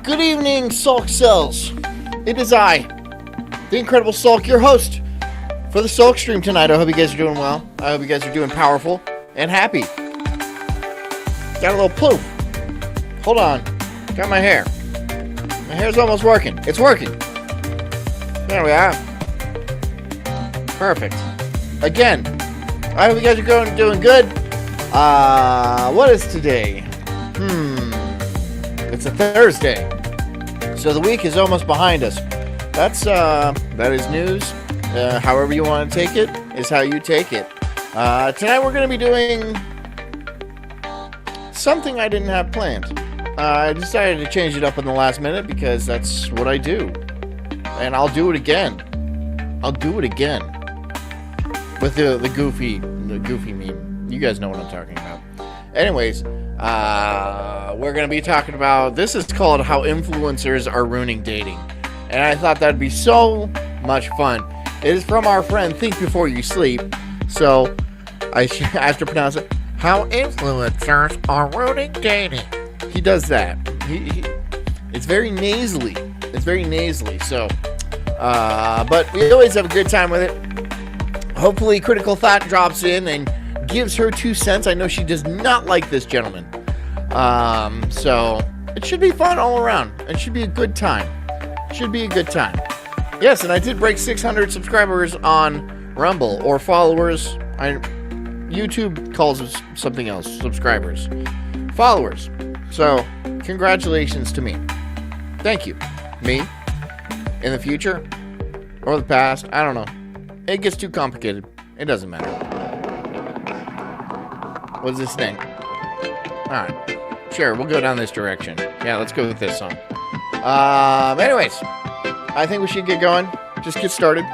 Good evening, Sulk Cells. It is I, the Incredible Sulk, your host for the Sulk stream tonight. I hope you guys are doing well. I hope you guys are doing powerful and happy. Got a little poof. Hold on. Got my hair. My hair's almost working. It's working. There we are. Perfect. Again, I hope you guys are doing good. What is today? It's a Thursday. So the week is almost behind us. That is news. However you want to take it is how you take it. Tonight we're going to be doing something I didn't have planned. I decided to change it up in the last minute because that's what I do. And I'll do it again. With the goofy meme. You guys know what I'm talking about. Anyways, we're going to be talking about, this is called How Influencers Are Ruining Dating. And I thought that'd be so much fun. It is from our friend Think Before You Sleep. So, I have to pronounce it. How Influencers Are Ruining Dating. He does that. It's very nasally. So, but we always have a good time with it. Hopefully Critical Thought drops in and gives her 2 cents. I know she does not like this gentleman. So it should be fun all around. It should be a good time. Yes, and I did break 600 subscribers on Rumble, or followers. YouTube calls us something else. Subscribers. Followers. So, congratulations to me. Thank you. Me. In the future. Or the past. I don't know. It gets too complicated. It doesn't matter. What's this thing? Alright. Sure, we'll go down this direction. Yeah, let's go with this song. Anyways. I think we should get going. Just get started.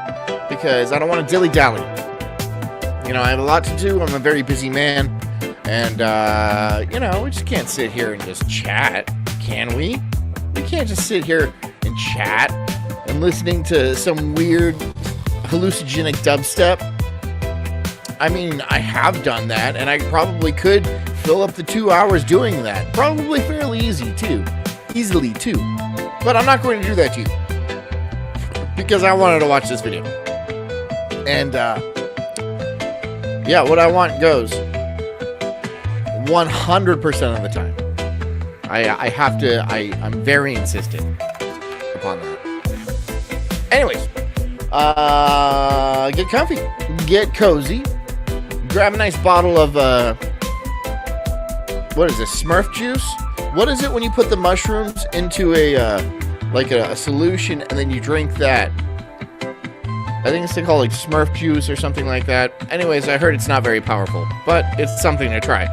Because I don't want to dilly-dally. You know, I have a lot to do. I'm a very busy man. And, we just can't sit here and just chat. Can we? We can't just sit here and chat and listening to some weird hallucinogenic dubstep. I mean, I have done that, and I probably could fill up the 2 hours doing that. Probably fairly easily, too. But I'm not going to do that to you. Because I wanted to watch this video. And, yeah, what I want goes 100% of the time. I'm very insistent upon that. Anyways, get comfy, get cozy, grab a nice bottle of, what is this, Smurf juice? What is it when you put the mushrooms into a solution and then you drink that? I think it's called like Smurf juice or something like that. Anyways, I heard it's not very powerful, but it's something to try.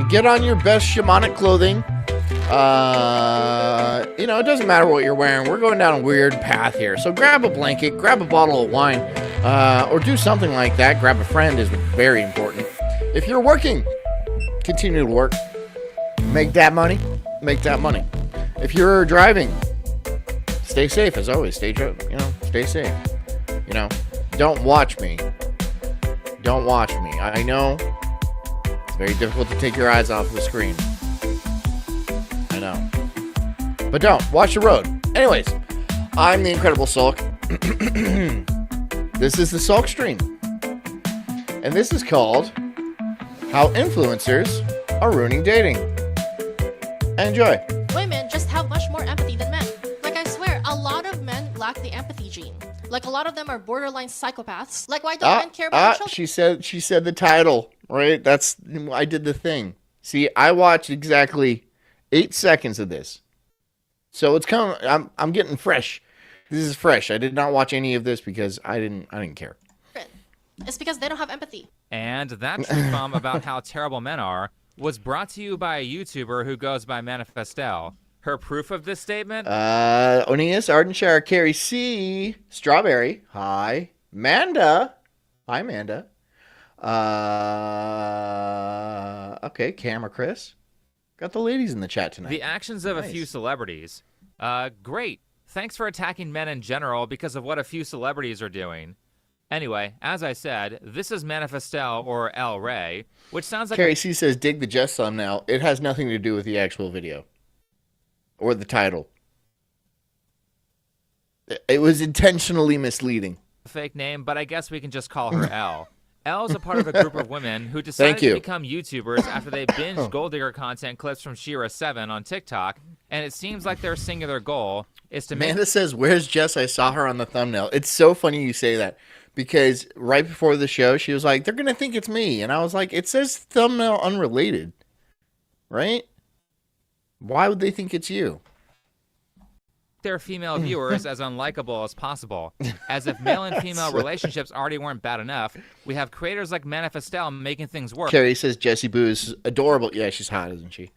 Get on your best shamanic clothing. It doesn't matter what you're wearing. We're going down a weird path here. So grab a blanket, grab a bottle of wine, or do something like that. Grab a friend is very important. If you're working, continue to work. Make that money. If you're driving, stay safe as always. Stay safe. Don't watch me. I know it's very difficult to take your eyes off the screen. I know. But don't. Watch the road. Anyways, I'm the Incredible Sulk. This is the Sulk stream. And this is called How Influencers Are Ruining Dating. Enjoy. Women just have much more empathy than men. Like, I swear, a lot of men lack the empathy gene. Like, a lot of them are borderline psychopaths. Like, why don't men care about children? She said the title, right? I did the thing. See, I watched exactly 8 seconds of this. So it's coming. I'm getting fresh. This is fresh. I did not watch any of this because I didn't care. It's because they don't have empathy. And that truth bomb about how terrible men are was brought to you by a YouTuber who goes by Manifestel. Her proof of this statement? Onias, Ardenshire, Carrie C, Strawberry, hi. Manda, hi Manda. Okay, Camera Chris. Got the ladies in the chat tonight. The actions of a few celebrities. Great. Thanks for attacking men in general because of what a few celebrities are doing. Anyway, as I said, this is Manifestel, or El Rey, which sounds like... Carrie C says, dig the Jess thumbnail. It has nothing to do with the actual video. or the title. It was intentionally misleading. Fake name, but I guess we can just call her L. Elle is a part of a group of women who decided to become YouTubers after they binged gold digger content clips from Shira 7 on TikTok, and it seems like their singular goal is to make... Amanda says, "Where's Jess? I saw her on the thumbnail." It's so funny you say that, because right before the show, she was like, "They're going to think it's me." And I was like, it says thumbnail unrelated, right? Why would they think it's you? their female viewers as unlikable as possible. As if male and female relationships already weren't bad enough, we have creators like Manifestel making things worse. Carrie says Jessie Boo is adorable. Yeah, she's hot, isn't she?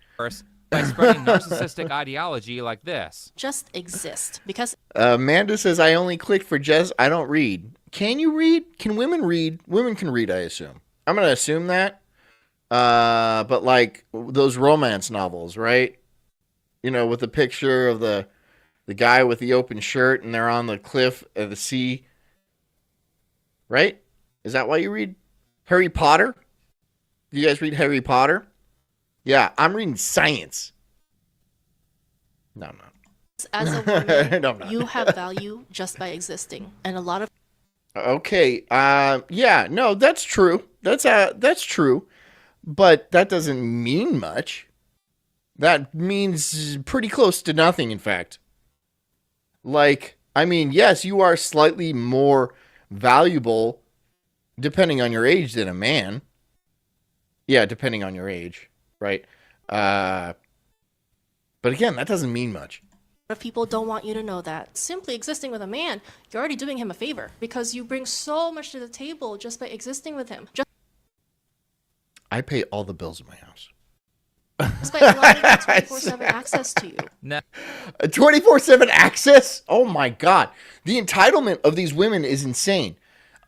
By spreading narcissistic ideology like this. Just exist. Because Amanda says, I only clicked for Jess. I don't read. Can you read? Can women read? Women can read, I assume. I'm going to assume that. But like those romance novels, right? You know, with the picture of the guy with the open shirt and they're on the cliff of the sea. Right? Is that why you read Harry Potter? Do you guys read Harry Potter? Yeah, I'm reading science. No, I'm not. as a woman, No, I'm not. you have value just by existing. And a lot of Okay. Yeah, no, that's true. That's true. But that doesn't mean much. That means pretty close to nothing, in fact. Like, I mean, yes, you are slightly more valuable depending on your age than a man. Yeah, depending on your age, right? But again, that doesn't mean much. people don't want you to know that. Simply existing with a man, you're already doing him a favor because you bring so much to the table just by existing with him. I pay all the bills in my house. Just by allowing 24/7 access to you. No. 24/7 access? Oh my God. The entitlement of these women is insane.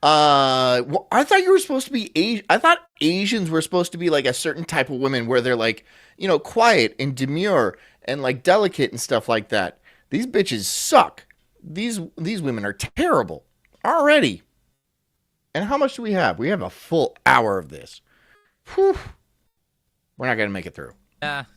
Well, I thought you were supposed to be Asian. I thought Asians were supposed to be like a certain type of women where they're like, you know, quiet and demure and like delicate and stuff like that. These bitches suck. These women are terrible already. And how much do we have? We have a full hour of this. Whew. We're not going to make it through.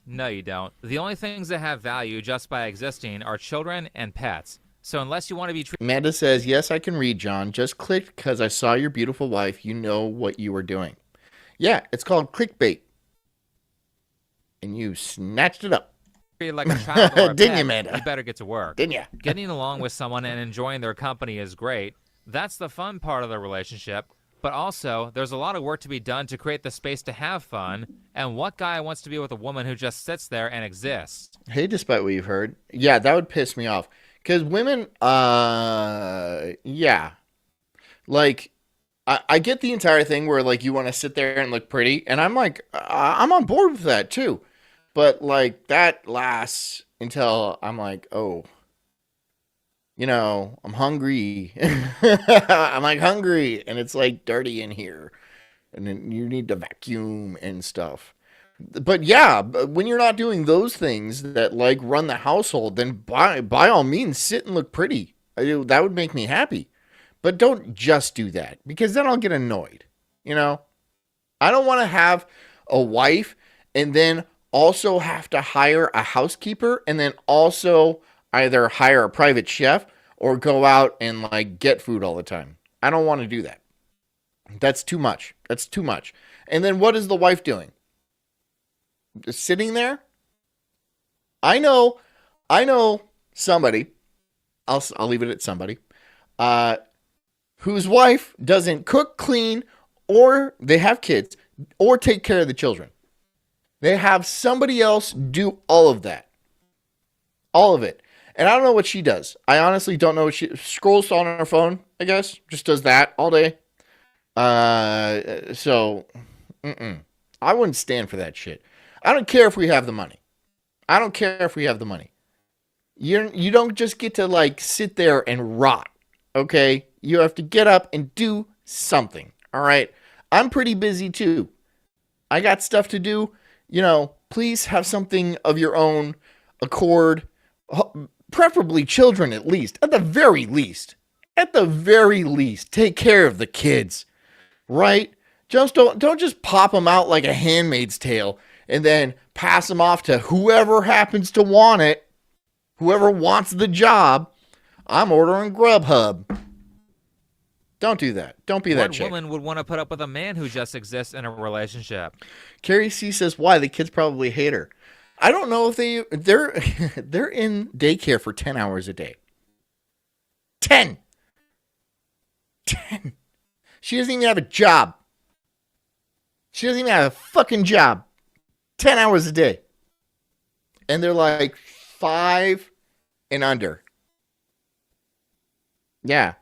No, you don't. The only things that have value just by existing are children and pets. So unless you want to be treated... Amanda says, yes, I can read, John. Just clicked because I saw your beautiful wife. You know what you were doing. Yeah, it's called clickbait. And you snatched it up. like a child or a Didn't pet, you, Amanda? you better get to work. Didn't you? Getting along with someone and enjoying their company is great. That's the fun part of the relationship. But also, there's a lot of work to be done to create the space to have fun. And what guy wants to be with a woman who just sits there and exists? Hey, despite what you've heard. Yeah, that would piss me off. Because women, yeah. Like, I get the entire thing where, like, you want to sit there and look pretty. And I'm like, I'm on board with that, too. But, like, that lasts until I'm like, oh, you know, I'm hungry. I'm like hungry. And it's like dirty in here. And then you need to vacuum and stuff. But yeah, when you're not doing those things that like run the household, then by all means, sit and look pretty. That would make me happy. But don't just do that because then I'll get annoyed. You know, I don't want to have a wife and then also have to hire a housekeeper and then also either hire a private chef or go out and like get food all the time. I don't want to do that. That's too much. That's too much. And then what is the wife doing? Just sitting there? I know somebody. I'll leave it at somebody. Whose wife doesn't cook, clean, or they have kids, or take care of the children. They have somebody else do all of that. All of it. And I don't know what she does. I honestly don't know what she scrolls on her phone, I guess. Just does that all day. So, I wouldn't stand for that shit. I don't care if we have the money. I don't care if we have the money. You don't just get to like sit there and rot. Okay? You have to get up and do something. All right? I'm pretty busy too. I got stuff to do. You know, please have something of your own accord. Preferably children at least. At the very least. At the very least. Take care of the kids. Right? Just don't just pop them out like a Handmaid's Tale and then pass them off to whoever happens to want it. Whoever wants the job, I'm ordering Grubhub. Don't do that. Don't be that What chick. woman would want to put up with a man who just exists in a relationship? Carrie C says, why? The kids probably hate her. I don't know if they're in daycare for 10 hours a day. 10. She doesn't even have a job. She doesn't even have a fucking job. 10 hours a day. And they're like 5 and under. Yeah.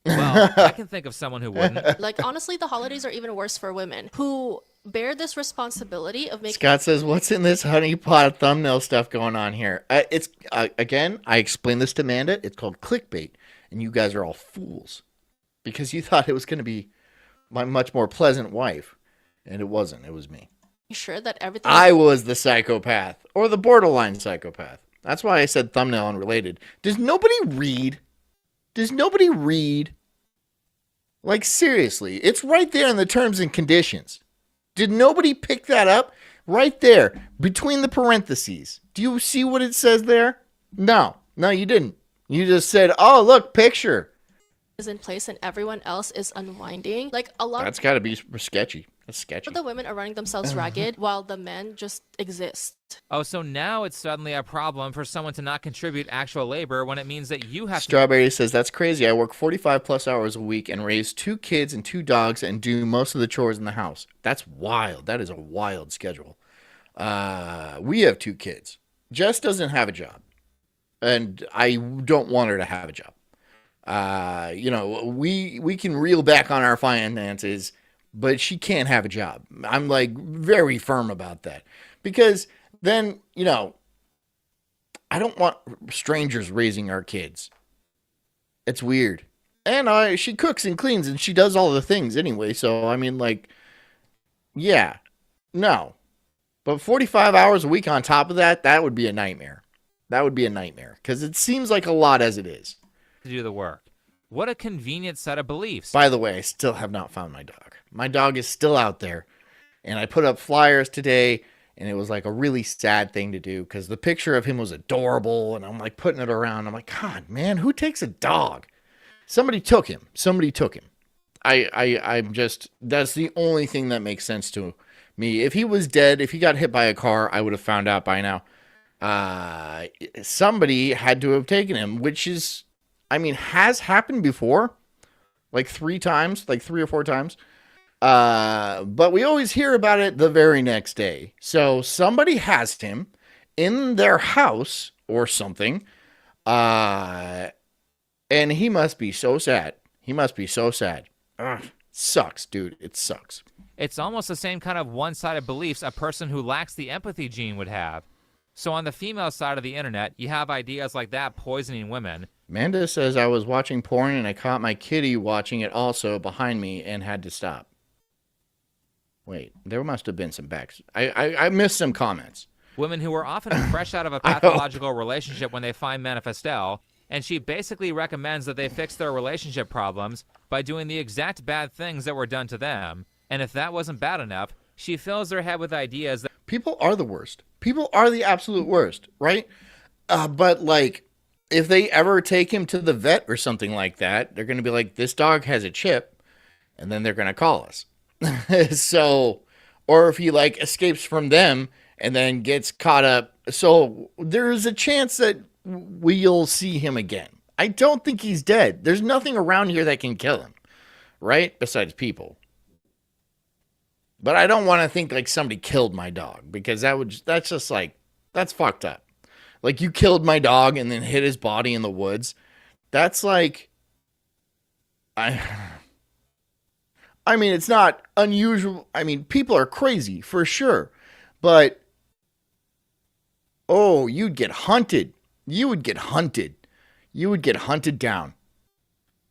Well, I can think of someone who wouldn't. Like, honestly, the holidays are even worse for women who bear this responsibility of making. Scott says, what's in this honeypot thumbnail stuff going on here? It's again, I explained this to Amanda. It's called clickbait. And you guys are all fools. Because you thought it was going to be my much more pleasant wife. And it wasn't. It was me. Sure that everything. I was the psychopath. Or the borderline psychopath. That's why I said thumbnail unrelated. Does nobody read? Does nobody read? Like, seriously. It's right there in the terms and conditions. Did nobody pick that up? Right there. Between the parentheses. Do you see what it says there? No. No, you didn't. You just said, oh, look, picture. Is in place and everyone else is unwinding. Like, a lot That's got to be sketchy. That's sketchy. of the women are running themselves ragged while the men just exist. Oh, so now it's suddenly a problem for someone to not contribute actual labor when it means that you have to. Strawberry says, that's crazy. I work 45 plus hours a week and raise 2 kids and 2 dogs and do most of the chores in the house. That's wild. That is a wild schedule. We have 2 kids. Jess doesn't have a job. And I don't want her to have a job. We can reel back on our finances, but she can't have a job. I'm like very firm about that because then, I don't want strangers raising our kids. It's weird. And she cooks and cleans and she does all the things anyway. So, I mean, like, yeah, no. But 45 hours a week on top of that, that would be a nightmare. That would be a nightmare because it seems like a lot as it is. To do the work. What a convenient set of beliefs. By the way, I still have not found my dog. My dog is still out there. And I put up flyers today, and it was like a really sad thing to do because the picture of him was adorable, and I'm like putting it around. I'm like, God, man, who takes a dog? Somebody took him. I'm just, that's the only thing that makes sense to me. If he was dead, if he got hit by a car, I would have found out by now. Somebody had to have taken him, which is, has happened before, like 3 times, like 3 or 4 times. But we always hear about it the very next day. So somebody has him in their house or something. And he must be so sad. Ugh, sucks, dude. It sucks. It's almost the same kind of one-sided beliefs a person who lacks the empathy gene would have. So on the female side of the internet, you have ideas like that poisoning women. Amanda says, I was watching porn and I caught my kitty watching it also behind me and had to stop. Wait, there must have been some backs. I missed some comments. Women who are often fresh out of a pathological relationship when they find Manifestel, and she basically recommends that they fix their relationship problems by doing the exact bad things that were done to them. And if that wasn't bad enough, she fills their head with ideas that people are the worst. People are the absolute worst, right? But like, if they ever take him to the vet or something like that, they're going to be like, this dog has a chip, and then they're going to call us. So, or if he like escapes from them and then gets caught up. So there's a chance that we'll see him again. I don't think he's dead. There's nothing around here that can kill him, right? Besides people. But I don't want to think like somebody killed my dog because that's just like, that's fucked up. Like you killed my dog and then hid his body in the woods. That's like, I mean, it's not unusual. I mean, people are crazy for sure, but oh, you'd get hunted. You would get hunted. You would get hunted down.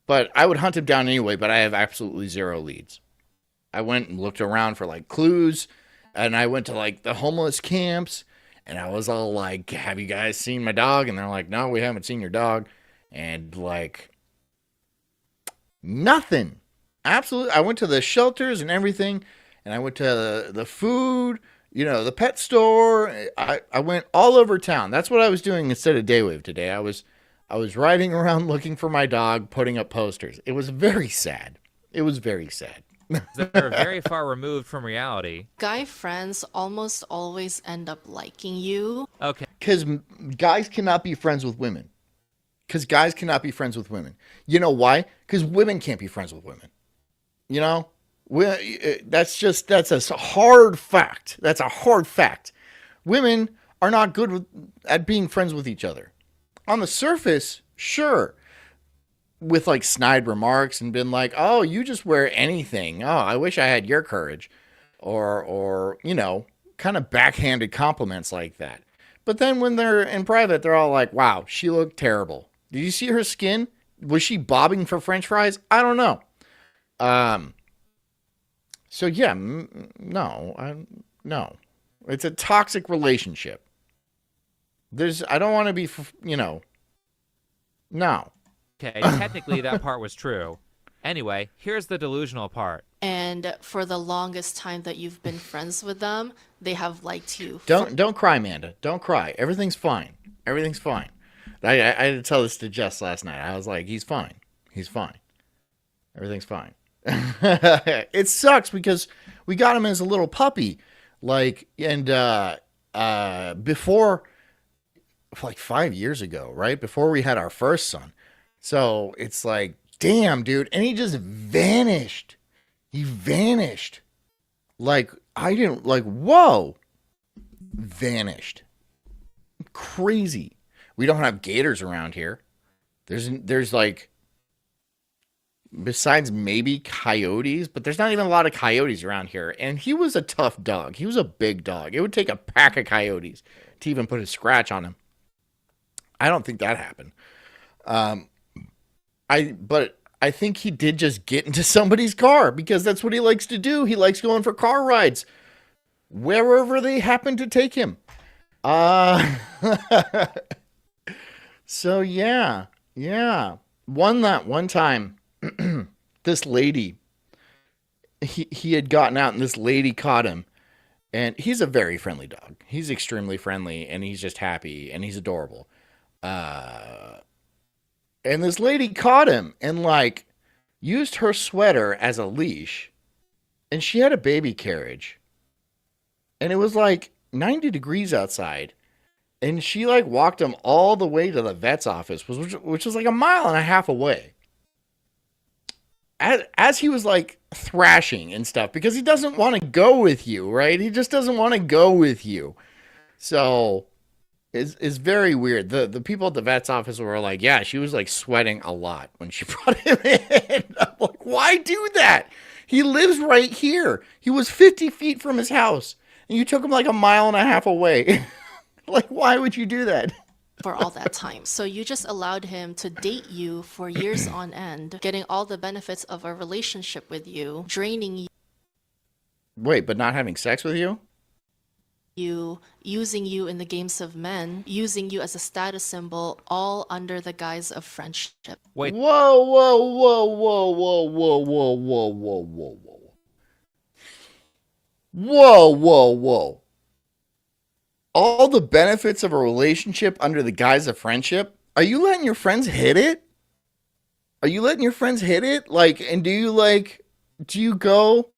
But I would hunt him down anyway, but I have absolutely 0 leads. I went and looked around for like clues, and I went to like the homeless camps, and I was all like, have you guys seen my dog? And they're like, no, we haven't seen your dog. And like, nothing. Absolutely. I went to the shelters and everything, and I went to the food the pet store. I went all over town. That's what I was doing instead of Daywave today. I was riding around looking for my dog, putting up posters. It was very sad. It was very sad. They're very far removed from reality. Guy friends almost always end up liking you. Okay. Because guys cannot be friends with women. You know why? Because women can't be friends with women. That's a hard fact. That's a hard fact. Women are not good at being friends with each other. On the surface, sure. With like snide remarks and been like, oh, you just wear anything. Oh, I wish I had your courage. Or kind of backhanded compliments like that. But then when they're in private, they're all like, wow, she looked terrible. Did you see her skin? Was she bobbing for French fries? I don't know. So yeah, no. It's a toxic relationship. I don't want to be, no. Okay, technically that part was true. Anyway, here's the delusional part. And for the longest time that you've been friends with them, they have liked you. Don't cry, Amanda. Don't cry. Everything's fine. Everything's fine. I had to tell this to Jess last night. I was like, he's fine. He's fine. Everything's fine. It sucks because we got him as a little puppy. Before, like 5 years ago, right? Before we had our first son. So it's like, damn, dude. And he just vanished. He vanished. Whoa. Vanished. Crazy. We don't have gators around here. There's like, besides maybe coyotes, but there's not even a lot of coyotes around here. And he was a tough dog. He was a big dog. It would take a pack of coyotes to even put a scratch on him. I don't think that happened. But I think he did just get into somebody's car because that's what he likes to do. He likes going for car rides wherever they happen to take him. So yeah. One time, this lady, he had gotten out and this lady caught him. And he's a very friendly dog. He's extremely friendly and he's just happy and he's adorable. And this lady caught him and used her sweater as a leash. And she had a baby carriage. And it was 90 degrees outside. And she walked him all the way to the vet's office, which was a mile and a half away. As he was thrashing and stuff, because he doesn't want to go with you, right? He just doesn't want to go with you. So it's very weird. The people at the vet's office were like, yeah, she was sweating a lot when she brought him in. I'm like, why do that? He lives right here. He was 50 feet from his house and you took him a mile and a half away. Why would you do that? For all that time. So you just allowed him to date you for years on end, getting all the benefits of a relationship with you, draining you. Wait, but not having sex with you? Using you in the games of men, using you as a status symbol, all under the guise of friendship. Wait. Whoa. Whoa. All the benefits of a relationship under the guise of friendship? Are you letting your friends hit it? And do you go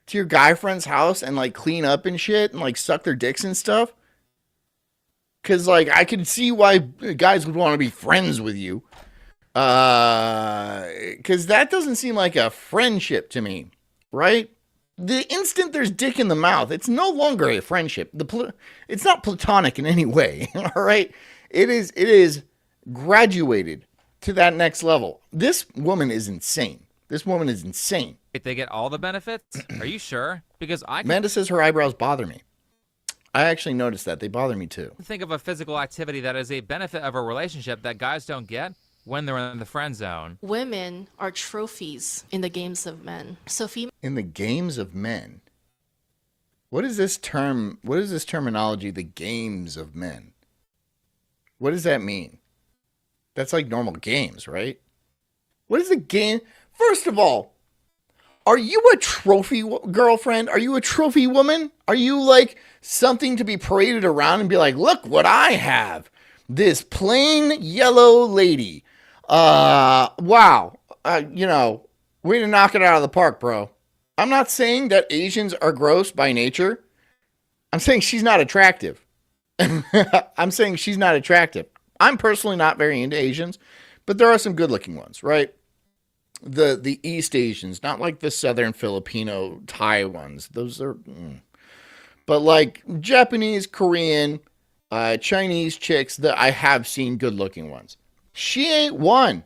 to your guy friend's house and clean up and shit and suck their dicks and stuff? Cause I can see why guys would want to be friends with you. Cause that doesn't seem like a friendship to me, right? The instant there's dick in the mouth, it's no longer a friendship. It's not platonic in any way. All right. It is graduated to that next level. This woman is insane. If they get all the benefits, are you sure? Because Amanda says her eyebrows bother me. I actually noticed that. They bother me too. Think of a physical activity that is a benefit of a relationship that guys don't get when they're in the friend zone. Women are trophies in the games of men. So in the games of men. What is this term? What is this terminology, the games of men? What does that mean? That's normal games, right? What is the game? First of all, Are you a trophy girlfriend? Are you a trophy woman? Are you like something to be paraded around and be like, look what I have? This plain yellow lady. Wow. Way to knock it out of the park, bro. I'm not saying that Asians are gross by nature. I'm saying she's not attractive. I'm saying she's not attractive. I'm personally not very into Asians, but there are some good looking ones, right? The East Asians, not like the Southern Filipino Thai ones. Those are, but like Japanese, Korean, Chinese chicks that I have seen good looking ones. She ain't one.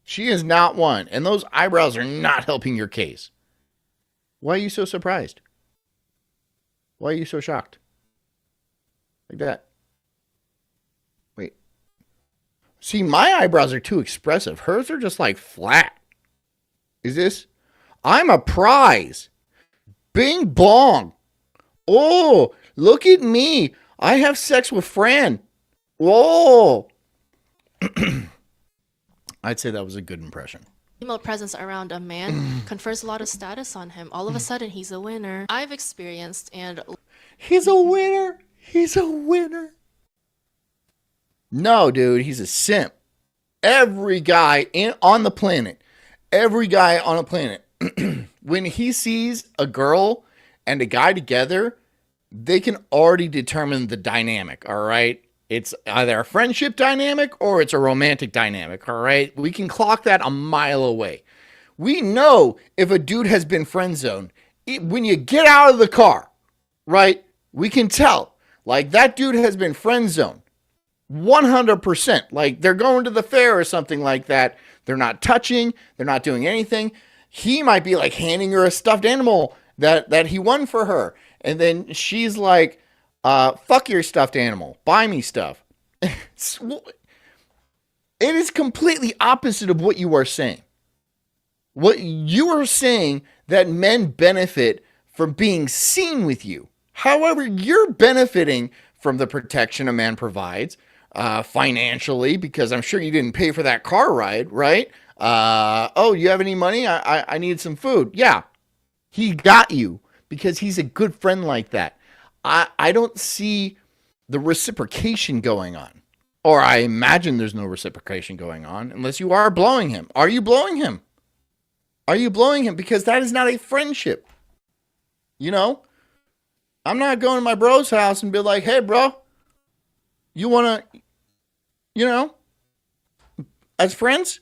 She is not one. And those eyebrows are not helping your case. Why are you so surprised? Why are you so shocked? Like that. Wait. See, my eyebrows are too expressive. Hers are just like flat. Is this? I'm a prize. Bing bong. Oh, look at me. I have sex with Fran. Whoa. I'd say that was a good impression. Female presence around a man confers a lot of status on him. All of a sudden, he's a winner. I've experienced and... He's a winner. He's a winner. No, dude, he's a simp. Every guy on the planet, when he sees a girl and a guy together, they can already determine the dynamic, all right? It's either a friendship dynamic or it's a romantic dynamic, all right? We can clock that a mile away. We know if a dude has been friend zoned. When you get out of the car, right, we can tell. Like, that dude has been friend zoned. 100%. Like, they're going to the fair or something like that. They're not touching. They're not doing anything. He might be, like, handing her a stuffed animal that he won for her. And then she's like, fuck your stuffed animal. Buy me stuff. It is completely opposite of what you are saying. What you are saying that men benefit from being seen with you. However, you're benefiting from the protection a man provides financially, because I'm sure you didn't pay for that car ride, right? Oh, you have any money? I need some food. Yeah, he got you because he's a good friend like that. I don't see the reciprocation going on. Or I imagine there's no reciprocation going on unless you are blowing him. Are you blowing him? Are you blowing him? Because that is not a friendship. You know? I'm not going to my bro's house and be like, hey, bro, you want to, as friends?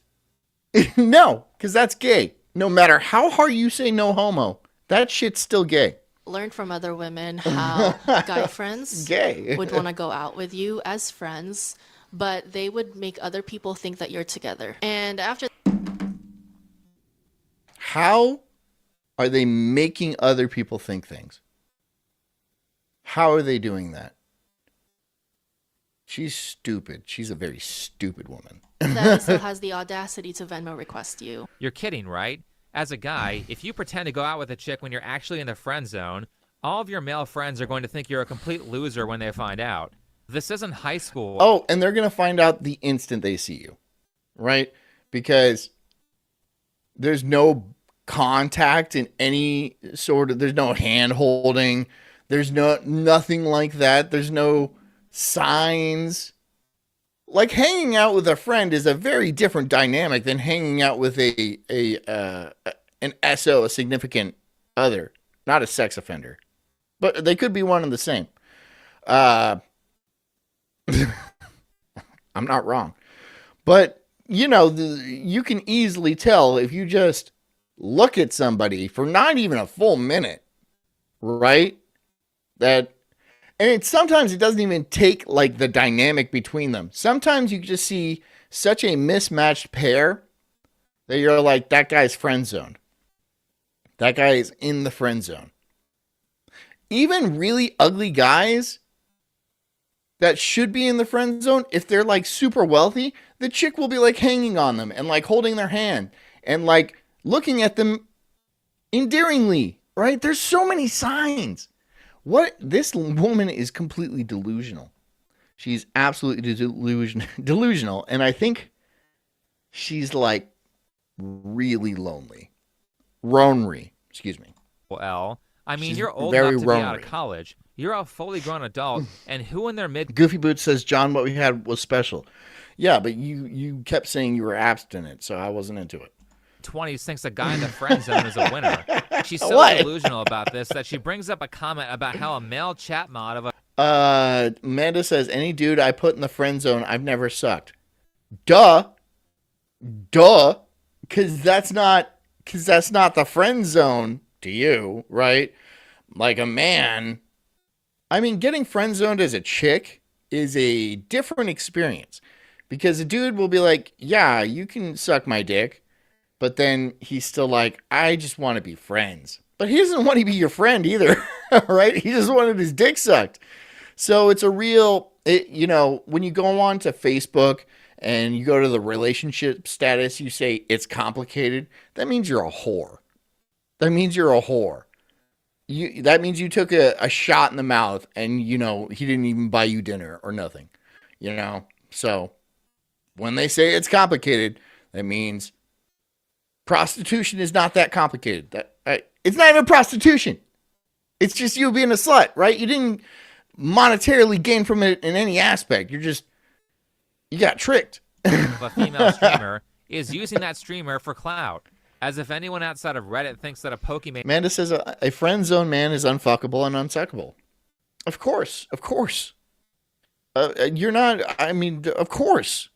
No, because that's gay. No matter how hard you say no homo, that shit's still gay. Learn from other women how guy friends Gay. would want to go out with you as friends, but they would make other people think that you're together. And after... How are they making other people think things? How are they doing that? She's stupid. She's a very stupid woman. that still has the audacity to Venmo request you. You're kidding, right? As a guy, if you pretend to go out with a chick when you're actually in the friend zone, all of your male friends are going to think you're a complete loser when they find out. This isn't high school. Oh, and they're going to find out the instant they see you, right? Because there's no contact in any sort of, there's no hand holding. There's nothing like that. There's no signs. Like, hanging out with a friend is a very different dynamic than hanging out with an SO, a significant other, not a sex offender. But they could be one and the same. I'm not wrong. But, you can easily tell if you just look at somebody for not even a full minute, right? And sometimes it doesn't even take like the dynamic between them. Sometimes you just see such a mismatched pair that you're like, that guy's friend zoned. That guy is in the friend zone. Even really ugly guys that should be in the friend zone, if they're like super wealthy, the chick will be like hanging on them and like holding their hand and like looking at them endearingly, right? There's so many signs. This woman is completely delusional. She's absolutely delusional. And I think she's like really lonely. Ronry. Excuse me. L. I mean, She's you're old very enough to be out of Ronry. college. You're a fully grown adult, and who in their mid Goofy Boots says, John, what we had was special. Yeah, but you kept saying you were abstinent, so I wasn't into it. 20s thinks a guy in the friend zone is a winner. She's so What? delusional about this that she brings up a comment about how a male chat mod of a Amanda says, any dude I put in the friend zone, I've never sucked. Duh. Because that's not the friend zone to you, right? Like a man. I mean, getting friend zoned as a chick is a different experience. Because a dude will be like, yeah, you can suck my dick. But then he's still like, I just want to be friends. But he doesn't want to be your friend either, right? He just wanted his dick sucked. So it's a real, when you go on to Facebook and you go to the relationship status, you say it's complicated. That means you're a whore. That means you took a shot in the mouth and, he didn't even buy you dinner or nothing, So when they say it's complicated, that means prostitution is not that complicated. It's not even prostitution. It's just you being a slut, right? You didn't monetarily gain from it in any aspect. You got tricked. a female streamer is using that streamer for clout. As if anyone outside of Reddit thinks that a Pokemon... Amanda says a friend zone man is unfuckable and unsuckable. Of course. You're not, of course.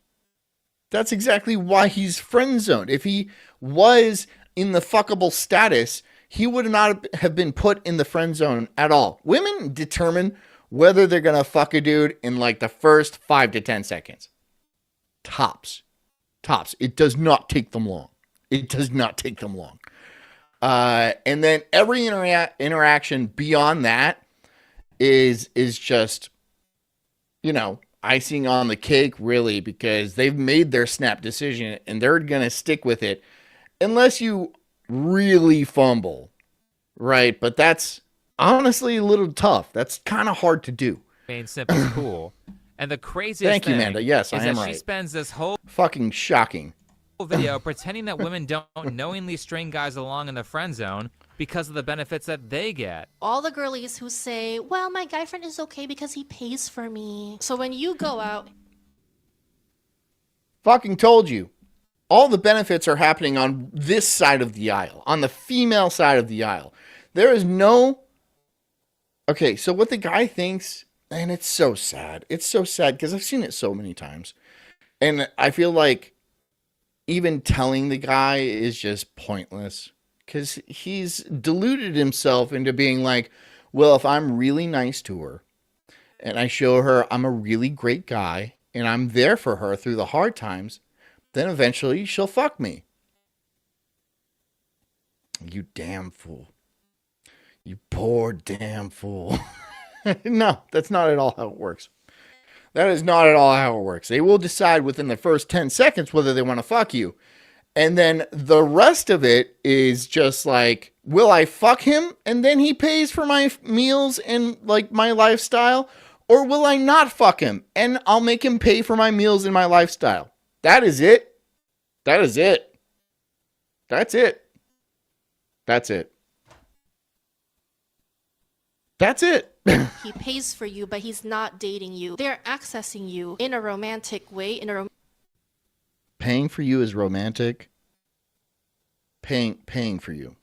That's exactly why he's friend zoned. If he was in the fuckable status, he would not have been put in the friend zone at all. Women determine whether they're going to fuck a dude in like the first 5 to 10 seconds. Tops. It does not take them long. And then every interaction beyond that is just, icing on the cake, really, because they've made their snap decision and they're going to stick with it unless you really fumble, right? But that's honestly a little tough. That's kind of hard to do. Main simp is cool. And the craziest Thank you, thing Amanda. Yes, is I am that right. she spends this whole Fucking shocking. video pretending that women don't knowingly string guys along in the friend zone because of the benefits that they get. All the girlies who say, well, my guy friend is okay because he pays for me. So when you go out... Fucking told you. All the benefits are happening on this side of the aisle, on the female side of the aisle. There is no... Okay, so what the guy thinks, and it's so sad. It's so sad because I've seen it so many times. And I feel like even telling the guy is just pointless because he's deluded himself into being like, well, if I'm really nice to her and I show her I'm a really great guy and I'm there for her through the hard times, then eventually she'll fuck me. You damn fool. You poor damn fool. No, that's not at all how it works. That is not at all how it works. They will decide within the first 10 seconds whether they want to fuck you. And then the rest of it is just like, will I fuck him and then he pays for my meals and like my lifestyle? Or will I not fuck him and I'll make him pay for my meals and my lifestyle? That is it. That's it. That's it. He pays for you, but he's not dating you. They're accessing you in a romantic way, Paying for you is romantic. Paying for you.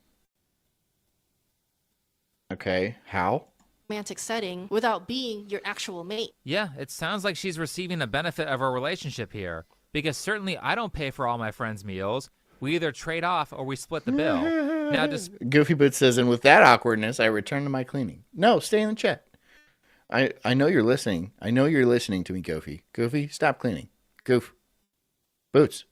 Okay, how? romantic setting without being your actual mate. Yeah, it sounds like she's receiving the benefit of our relationship here. Because certainly I don't pay for all my friends' meals. We either trade off or we split the bill. Now, just Goofy Boots says, and with that awkwardness, I return to my cleaning. No, stay in the chat. I know you're listening. I know you're listening to me, Goofy. Goofy, stop cleaning. Goof. Boots.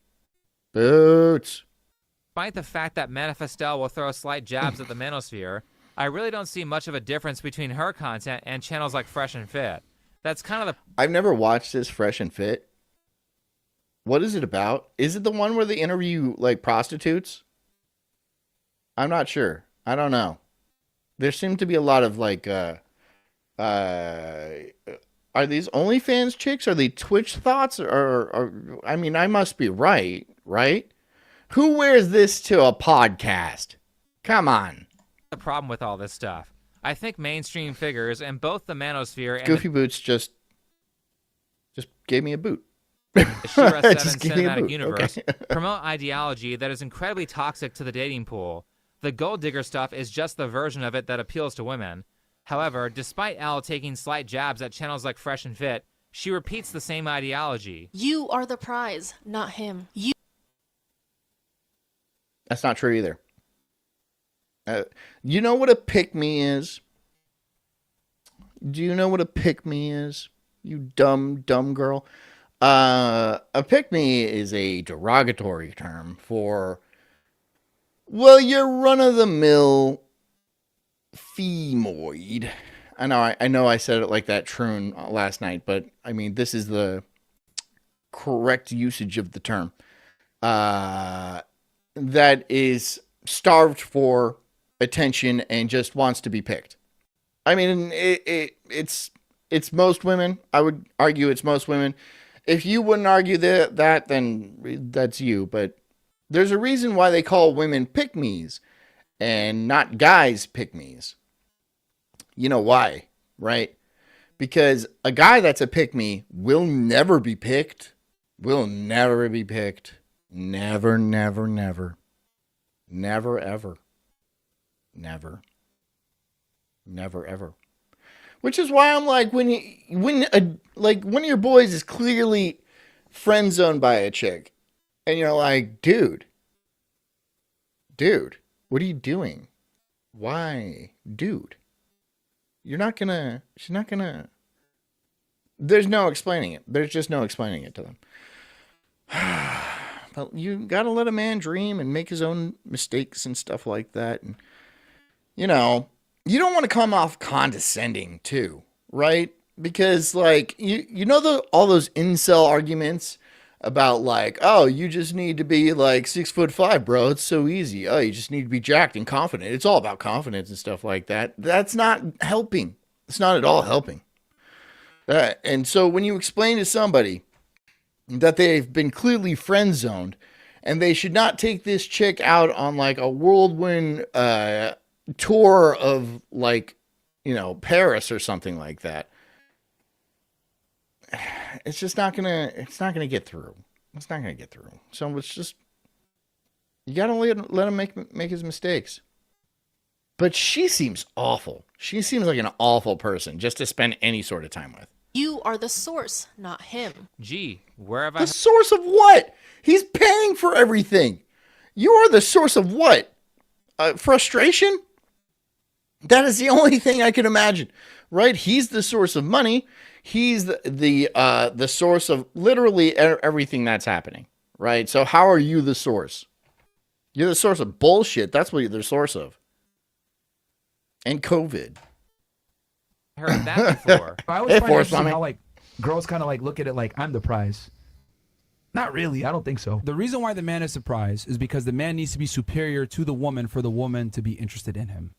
despite the fact that Manifestel will throw slight jabs at the manosphere, I really don't see much of a difference between her content and channels like Fresh and Fit. That's kind of the... I've never watched this Fresh and Fit. What is it about? Is it the one where they interview, like, prostitutes? I'm not sure. I don't know. There seem to be a lot of, like, are these OnlyFans chicks? Are they Twitch thoughts? Or I mean, I must be right? Who wears this to a podcast? Come on. The problem with all this stuff. I think mainstream figures in both the manosphere and Goofy Boots just gave me a boot. the Shira 7 Just give me a cinematic boot. universe Okay. promote ideology that is incredibly toxic to the dating pool. The gold digger stuff is just the version of it that appeals to women. However, despite Elle taking slight jabs at channels like Fresh and Fit, she repeats the same ideology. You are the prize, not him. That's not true either. You know what a pick-me is? Do you know what a pick-me is? You dumb girl. A pick-me is a derogatory term for, well, your run-of-the-mill femoid. I know I said it like that troon last night, but I mean, this is the correct usage of the term. That is starved for attention and just wants to be picked. I mean, it's most women. I would argue it's most women. If you wouldn't argue that, then that's you. But there's a reason why they call women pick-me's and not guys pick-me's. You know why, right? Because a guy that's a pick-me will never be picked. Will never be picked. Never, never, never. Never, ever. Never. Never, ever. Which is why I'm like, when one of your boys is clearly friend zoned by a chick, and you're like, dude, what are you doing? Why, dude? She's not gonna. There's no explaining it. There's just no explaining it to them. But you gotta let a man dream and make his own mistakes and stuff like that. And, you know, you don't want to come off condescending too, right? Because like, you know, all those incel arguments about like, oh, you just need to be like 6'5", bro. It's so easy. Oh, you just need to be jacked and confident. It's all about confidence and stuff like that. That's not helping. It's not at all helping. And so when you explain to somebody that they've been clearly friend zoned and they should not take this chick out on like a whirlwind tour of like, you know, Paris or something like that, it's just not gonna get through. It's not gonna get through. So it's just, you gotta let him make his mistakes. But she seems awful. She seems like an awful person just to spend any sort of time with. You are the source, not him. Gee, where have I... The source of what? He's paying for everything. You are the source of what? Frustration? That is the only thing I can imagine, right? He's the source of money. He's the source of literally everything that's happening, right? So how are you the source? You're the source of bullshit. That's what you're the source of. And COVID. heard that before. I always find it interesting how like girls kind of like look at it like I'm the prize. Not really. I don't think so. The reason why the man is surprised is because the man needs to be superior to the woman for the woman to be interested in him.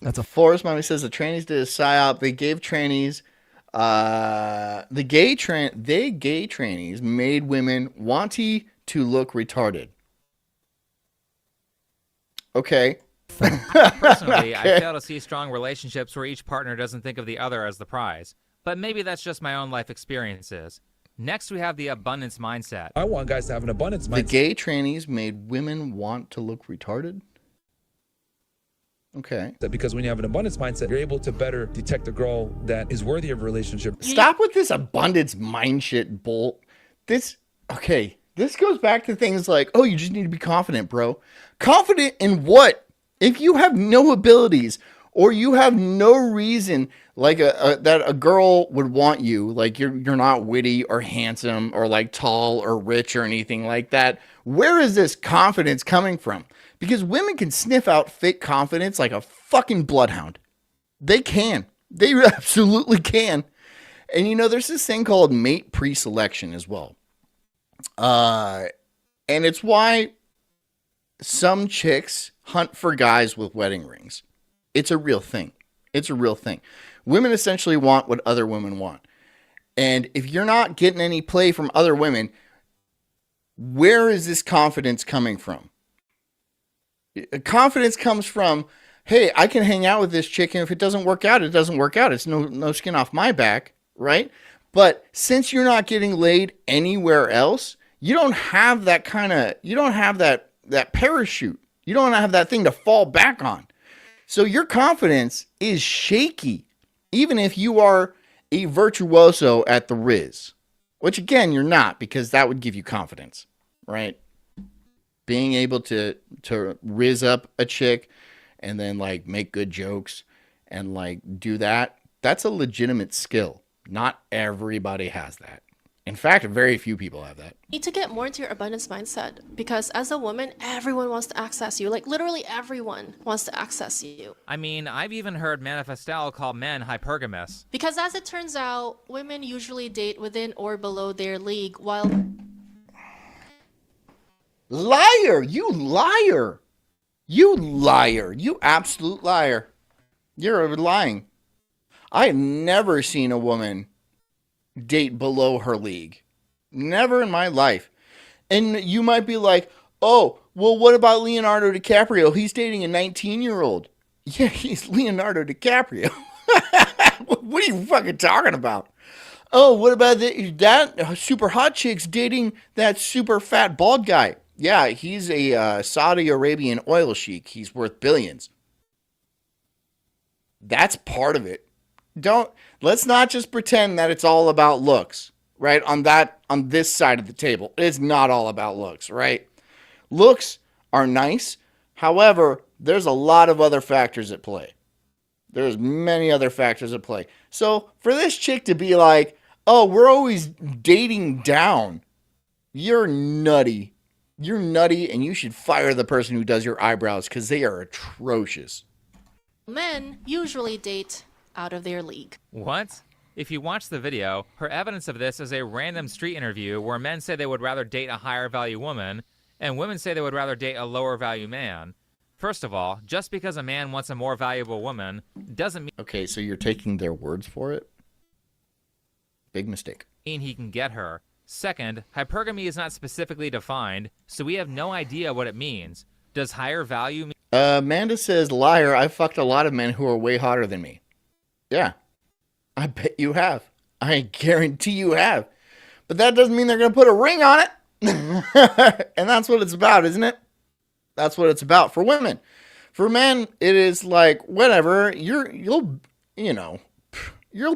That's a Forest Mommy says the trannies did a psyop. They gave trannies, the gay trannies made women wanty to look retarded. Okay. Personally, Okay. I fail to see strong relationships where each partner doesn't think of the other as the prize. But maybe that's just my own life experiences. Next, we have the abundance mindset. I want guys to have an abundance mindset. The gay trannies made women want to look retarded? Okay. Because when you have an abundance mindset, you're able to better detect a girl that is worthy of a relationship. Stop with this abundance mind shit bull. This goes back to things like, oh, you just need to be confident, bro. Confident in what? If you have no abilities or you have no reason like that a girl would want you, like you're not witty or handsome or like tall or rich or anything like that, where is this confidence coming from? Because women can sniff out fake confidence like a fucking bloodhound. They can. They absolutely can. And you know, there's this thing called mate pre-selection as well. And it's why some chicks hunt for guys with wedding rings. It's a real thing. It's a real thing. Women essentially want what other women want. And if you're not getting any play from other women, where is this confidence coming from? Confidence comes from, hey, I can hang out with this chick, and if it doesn't work out, it doesn't work out. It's no skin off my back, right? But since you're not getting laid anywhere else, you don't have that that parachute. You don't have that thing to fall back on. So your confidence is shaky, even if you are a virtuoso at the Riz, which again, you're not, because that would give you confidence, right? Being able to Riz up a chick and then like make good jokes and like do that, that's a legitimate skill. Not everybody has that. In fact, very few people have that. You need to get more into your abundance mindset, because as a woman, everyone wants to access you. Like literally everyone wants to access you. I mean, I've even heard Manifestal call men hypergamous. Because as it turns out, women usually date within or below their league, while... Liar! You liar! You liar! You absolute liar! You're lying. I've never seen a woman date below her league. Never in my life. And you might be like, oh, well, what about Leonardo DiCaprio? He's dating a 19-year-old. Yeah, he's Leonardo DiCaprio. What are you fucking talking about? Oh, what about that super hot chick's dating that super fat bald guy? Yeah, he's a Saudi Arabian oil sheik. He's worth billions. That's part of it. Let's not just pretend that it's all about looks, right? On this side of the table, it's not all about looks, right? Looks are nice. However, there's a lot of other factors at play. There's many other factors at play. So for this chick to be like, oh, we're always dating down, you're nutty. You're nutty, and you should fire the person who does your eyebrows, because they are atrocious. Men usually date out of their league. What? If you watch the video, her evidence of this is a random street interview where men say they would rather date a higher value woman, and women say they would rather date a lower value man. First of all, just because a man wants a more valuable woman doesn't mean... Okay, so you're taking their words for it? Big mistake. He can get her. Second, hypergamy is not specifically defined, so we have no idea what it means. Does higher value mean... Amanda says, liar, I fucked a lot of men who are way hotter than me. Yeah, I bet you have. I guarantee you have. But that doesn't mean they're going to put a ring on it. And that's what it's about, isn't it? That's what it's about for women. For men, it is like, whatever, you'll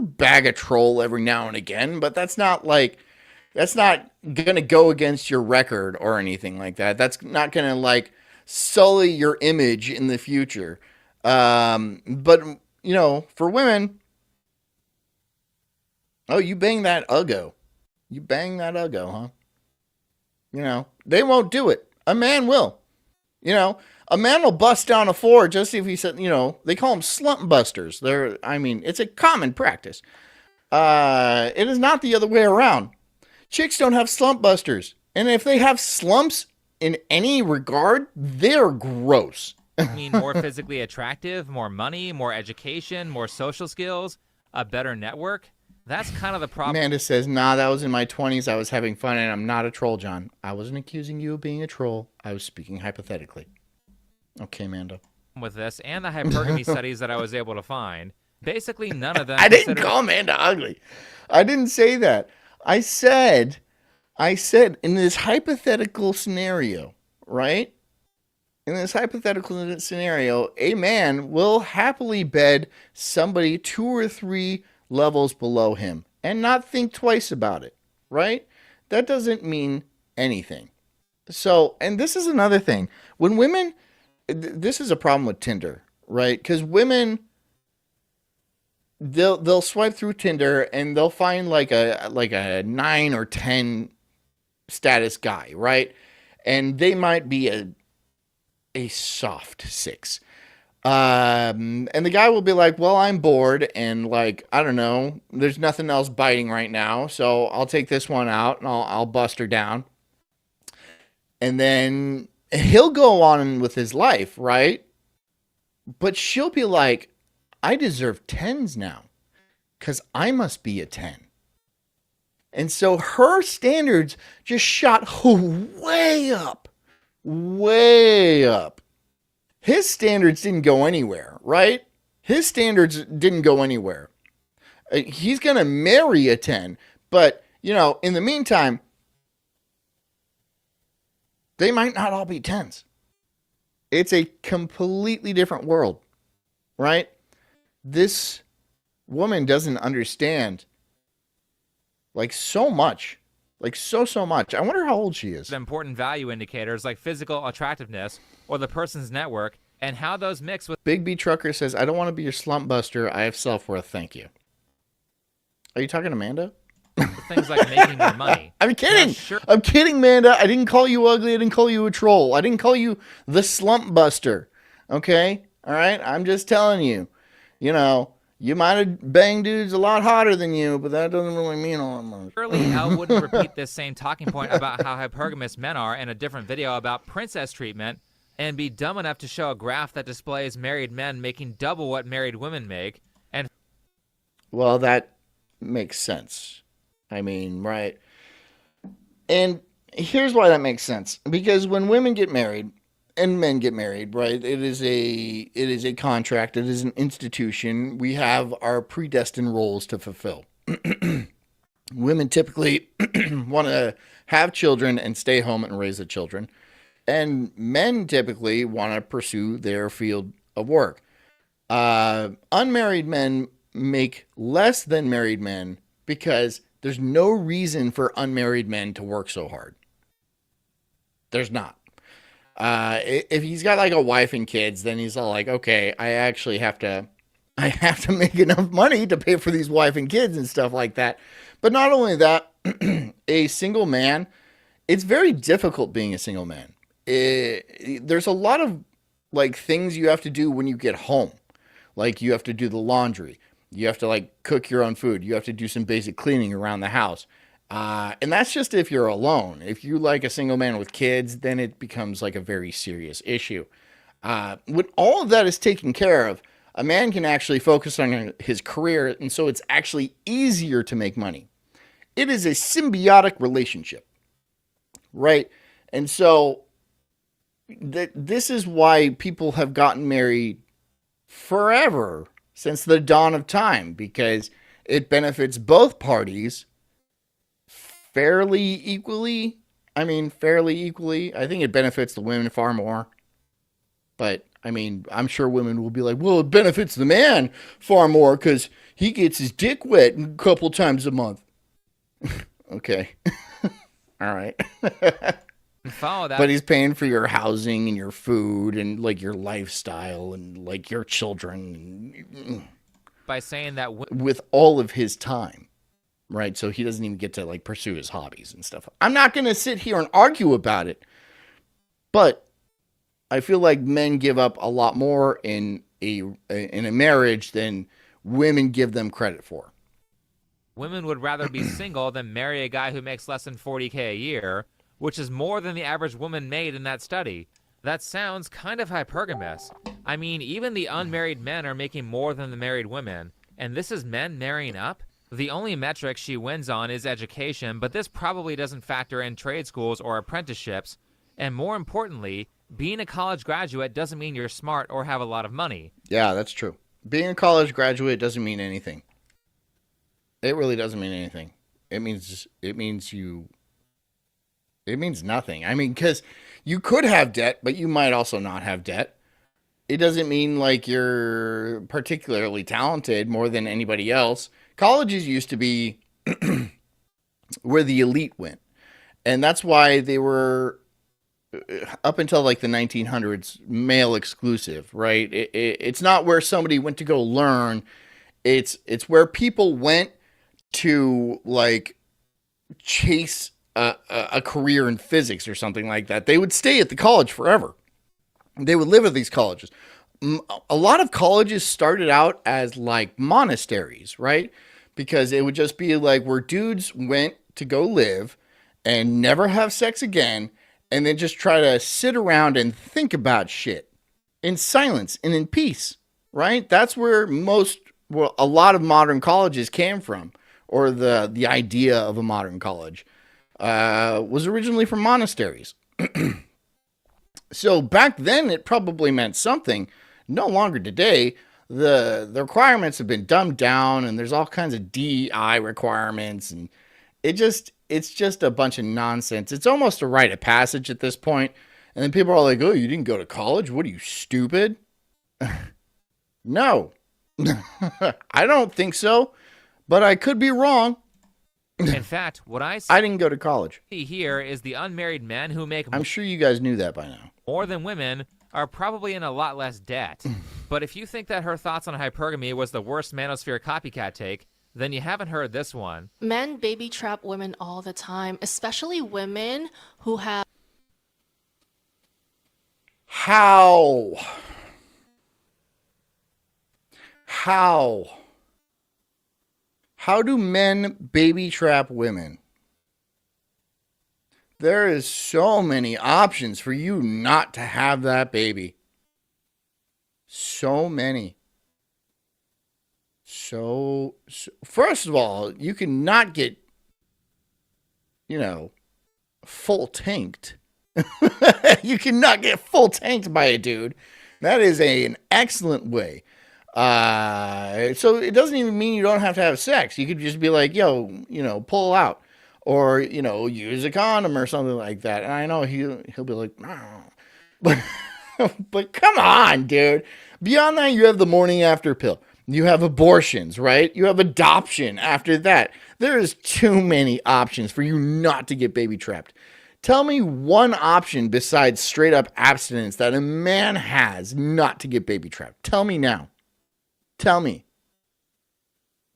bag a troll every now and again, but that's not going to go against your record or anything like that. That's not going to like sully your image in the future. But for women, oh, you bang that uggo. You bang that uggo, huh? They won't do it. A man will. A man will bust down a floor just if he said, they call them slump busters. It's a common practice. It is not the other way around. Chicks don't have slump busters. And if they have slumps in any regard, they're gross. mean more physically attractive, more money, more education, more social skills, a better network? That's kind of the problem. Amanda says, nah, that was in my 20s. I was having fun, and I'm not a troll, John. I wasn't accusing you of being a troll. I was speaking hypothetically. Okay, Amanda. With this and the hypergamy studies that I was able to find, basically none of them... I didn't call Amanda ugly. I didn't say that. I said in this hypothetical scenario, right? In this hypothetical scenario, a man will happily bed somebody 2 or 3 levels below him and not think twice about it, right? That doesn't mean anything. So, and this is another thing. When women, this is a problem with Tinder, right? Because women, they'll swipe through Tinder and they'll find like a 9 or 10 status guy, right? And they might be a soft 6. And the guy will be like, well, I'm bored and like, I don't know, there's nothing else biting right now. So I'll take this one out and I'll bust her down. And then he'll go on with his life, right? But she'll be like, I deserve 10s now because I must be a 10. And so her standards just shot way up. his standards didn't go anywhere, right? His standards didn't go anywhere. He's going to marry a 10, but, in the meantime, they might not all be 10s. It's a completely different world, right? This woman doesn't understand, so much. So much. I wonder how old she is. Important value indicators like physical attractiveness or the person's network and how those mix with Big B Trucker says, I don't want to be your slump buster. I have self-worth. Thank you. Are you talking to Amanda? things like making more money. I'm kidding. Now, sure, I'm kidding, Amanda. I didn't call you ugly. I didn't call you a troll. I didn't call you the slump buster. Okay? All right? I'm just telling you. You might have banged dudes a lot hotter than you, but that doesn't really mean all that much. surely Elle wouldn't repeat this same talking point about how hypergamous men are in a different video about princess treatment and be dumb enough to show a graph that displays married men making double what married women make. And Well, that makes sense. I mean, right. And here's why that makes sense. Because when women get married and men get married, right, it is a contract, it is an institution. We have our predestined roles to fulfill. Women typically want to have children and stay home and raise the children. And men typically want to pursue their field of work. Unmarried men make less than married men because there's no reason for unmarried men to work so hard. There's not. If he's got like a wife and kids, then he's all like, okay, I have to make enough money to pay for these wife and kids and stuff like that. But not only that, a single man, it's very difficult being a single man. There's a lot of like things you have to do when you get home. Like you have to do the laundry. You have to like cook your own food. You have to do some basic cleaning around the house. And that's just if you're alone. If you like a single man with kids, then it becomes like a very serious issue. When all of that is taken care of, a man can actually focus on his career, and so it's actually easier to make money. It is a symbiotic relationship, right? And so this is why people have gotten married forever, since the dawn of time, because it benefits both parties fairly equally. I think it benefits the women far more. But, I mean, I'm sure women will be like, well, it benefits the man far more because he gets his dick wet a couple times a month. Okay. All right. follow that. But he's paying for your housing and your food and, like, your lifestyle and, like, your children. By saying that With all of his time. Right, so he doesn't even get to like pursue his hobbies and stuff. I'm not going to sit here and argue about it, but I feel like men give up a lot more in a marriage than women give them credit for. women would rather be single than marry a guy who makes less than $40K a year, which is more than the average woman made in that study. That sounds kind of hypergamous. I mean, even the unmarried men are making more than the married women, and this is men marrying up? The only metric she wins on is education, but this probably doesn't factor in trade schools or apprenticeships. And more importantly, being a college graduate doesn't mean you're smart or have a lot of money. Yeah, that's true. Being a college graduate doesn't mean anything. It really doesn't mean anything. It means nothing. I mean, because you could have debt, but you might also not have debt. It doesn't mean like you're particularly talented more than anybody else. Colleges used to be where the elite went. And that's why they were, up until like the 1900s, male exclusive, right? It's not where somebody went to go learn. It's where people went to like chase a career in physics or something like that. They would stay at the college forever. They would live at these colleges. A lot of colleges started out as like monasteries, right? Because it would just be like where dudes went to go live and never have sex again, and then just try to sit around and think about shit in silence and in peace, right? That's where a lot of modern colleges came from, or the idea of a modern college was originally from monasteries. So back then, it probably meant something. No longer today. The requirements have been dumbed down, and there's all kinds of DEI requirements, and it's just a bunch of nonsense. It's almost a rite of passage at this point. And then people are like, "Oh, you didn't go to college? What are you, stupid?" No, I don't think so, but I could be wrong. In fact, what I I didn't go to college. see here is the unmarried men who make I'm sure you guys knew that by now. more than women are probably in a lot less debt. But if you think that her thoughts on hypergamy was the worst manosphere copycat take, then you haven't heard this one. Men baby trap women all the time, especially women who have How? How do men baby trap women? There is so many options for you not to have that baby. So many. So first of all, you cannot get, full tanked. You cannot get full tanked by a dude. That is an excellent way. So it doesn't even mean you don't have to have sex. You could just be like, yo, pull out, or use a condom or something like that. And I know he'll be like, no. But come on, dude. Beyond that, you have the morning after pill. You have abortions, right? You have adoption after that. There is too many options for you not to get baby trapped. Tell me one option besides straight up abstinence that a man has not to get baby trapped. Tell me now. Tell me.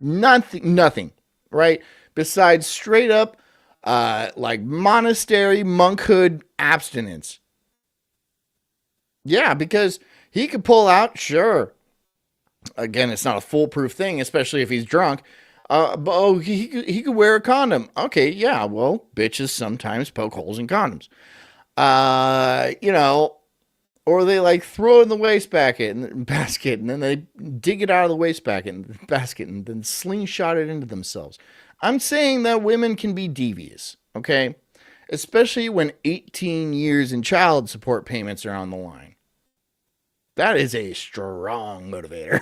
Nothing, right? Besides straight up, like monastery monkhood abstinence. Yeah, because he could pull out, sure. Again, it's not a foolproof thing, especially if he's drunk. But he could wear a condom. Okay, yeah, well, bitches sometimes poke holes in condoms. Or they like throw it in the basket, and then they dig it out of the basket, and then slingshot it into themselves. I'm saying that women can be devious, okay? Especially when 18 years in child support payments are on the line. That is a strong motivator.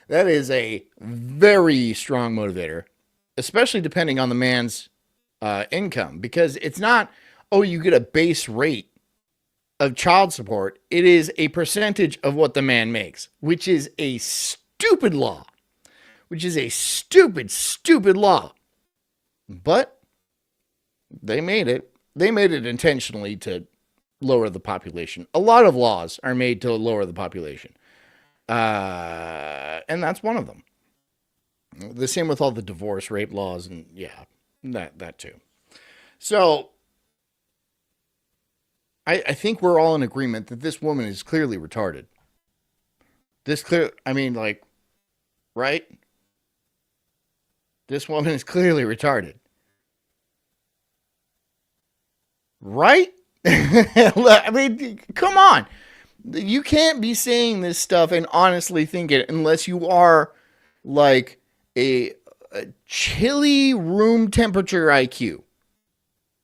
That is a very strong motivator, especially depending on the man's income, because it's not, oh, you get a base rate of child support. It is a percentage of what the man makes, which is a stupid law, which is a stupid law. But they made it. They made it intentionally to lower the population. A lot of laws are made to lower the population. And that's one of them. The same with all the divorce, rape laws, and yeah, that too. So I think we're all in agreement that this woman is clearly retarded. Right? This woman is clearly retarded. Right? I mean, come on. You can't be saying this stuff and honestly think it unless you are like a chilly room temperature IQ.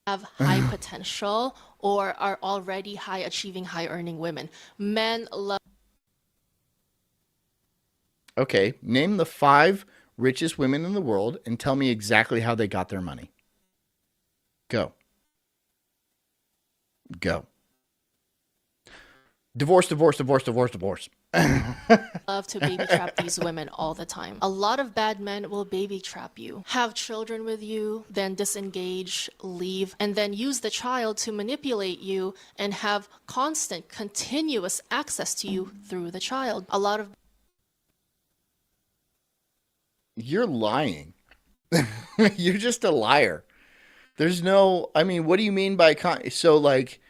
have high potential or are already high achieving, high earning women. Men love Okay, name the 5 richest women in the world and tell me exactly how they got their money. Go. Divorce. love to baby trap these women all the time. A lot of bad men will baby trap you, have children with you, then disengage, leave, and then use the child to manipulate you and have constant, continuous access to you through the child. A lot of You're lying. You're just a liar. There's no, I mean, what do you mean by, so like,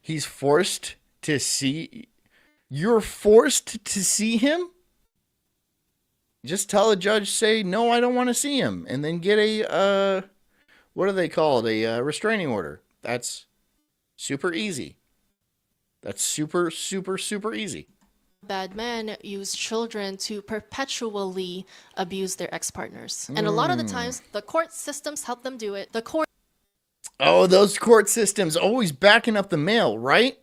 he's forced to see, you're forced to see him? Just tell a judge, say, no, I don't want to see him. And then get a, what are they called? A restraining order. That's super easy. That's super easy. bad men use children to perpetually abuse their ex-partners. And a lot of the times, the court systems help them do it. The court Oh, those court systems always backing up the male, right?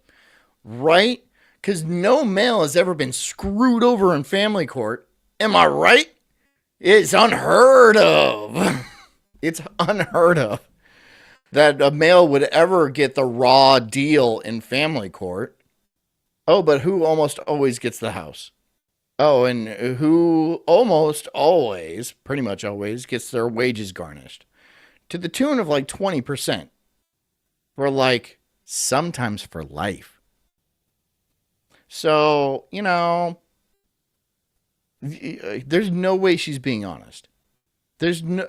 right? Because no male has ever been screwed over in family court. Am I right? It's unheard of. It's unheard of that a male would ever get the raw deal in family court. Oh, but who almost always gets the house? Oh, and who almost always, pretty much always, gets their wages garnished to the tune of like 20%. For like, sometimes for life. So, you know, there's no way she's being honest. There's no,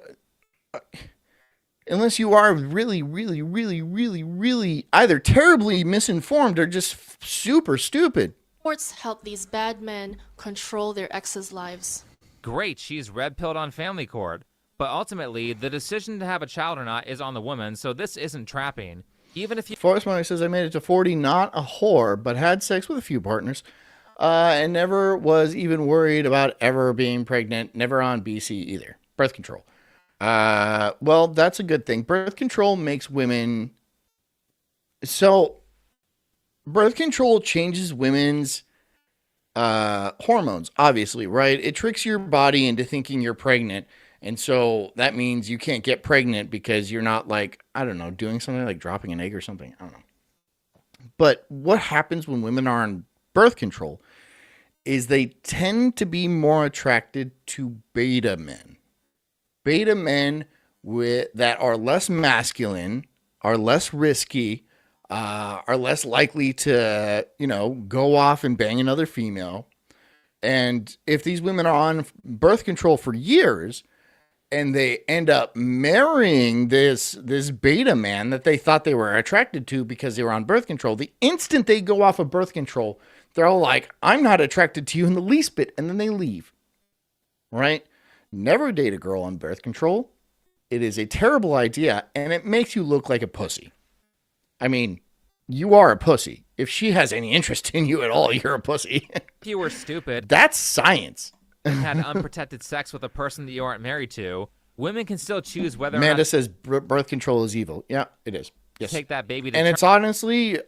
unless you are really, really, really, really, really either terribly misinformed or just super stupid. Courts help these bad men control their exes' lives. Great, she's red-pilled on family court. But ultimately, the decision to have a child or not is on the woman, so this isn't trapping. Even if you... Forrest Money says, I made it to 40, not a whore, but had sex with a few partners, and never was even worried about ever being pregnant, never on BC either. Birth control. Well, that's a good thing. Birth control makes women... So, birth control changes women's hormones, obviously, right? It tricks your body into thinking you're pregnant. And so that means you can't get pregnant because you're not like, I don't know, doing something like dropping an egg or something. I don't know. But what happens when women are on birth control is they tend to be more attracted to beta men. Beta men that are less masculine, are less risky, are less likely to, you know, go off and bang another female. And if these women are on birth control for years and they end up marrying this beta man that they thought they were attracted to because they were on birth control, the instant they go off of birth control, they're all like, I'm not attracted to you in the least bit. And then they leave, right? Never date a girl on birth control. It is a terrible idea, and it makes you look like a pussy. I mean, you are a pussy. If she has any interest in you at all, you're a pussy. If you were stupid... That's science. and had unprotected sex with a person that you aren't married to, women can still choose whether Amanda or not says birth control is evil. Yeah, it is. Yes. take that baby to And term. it's honestly,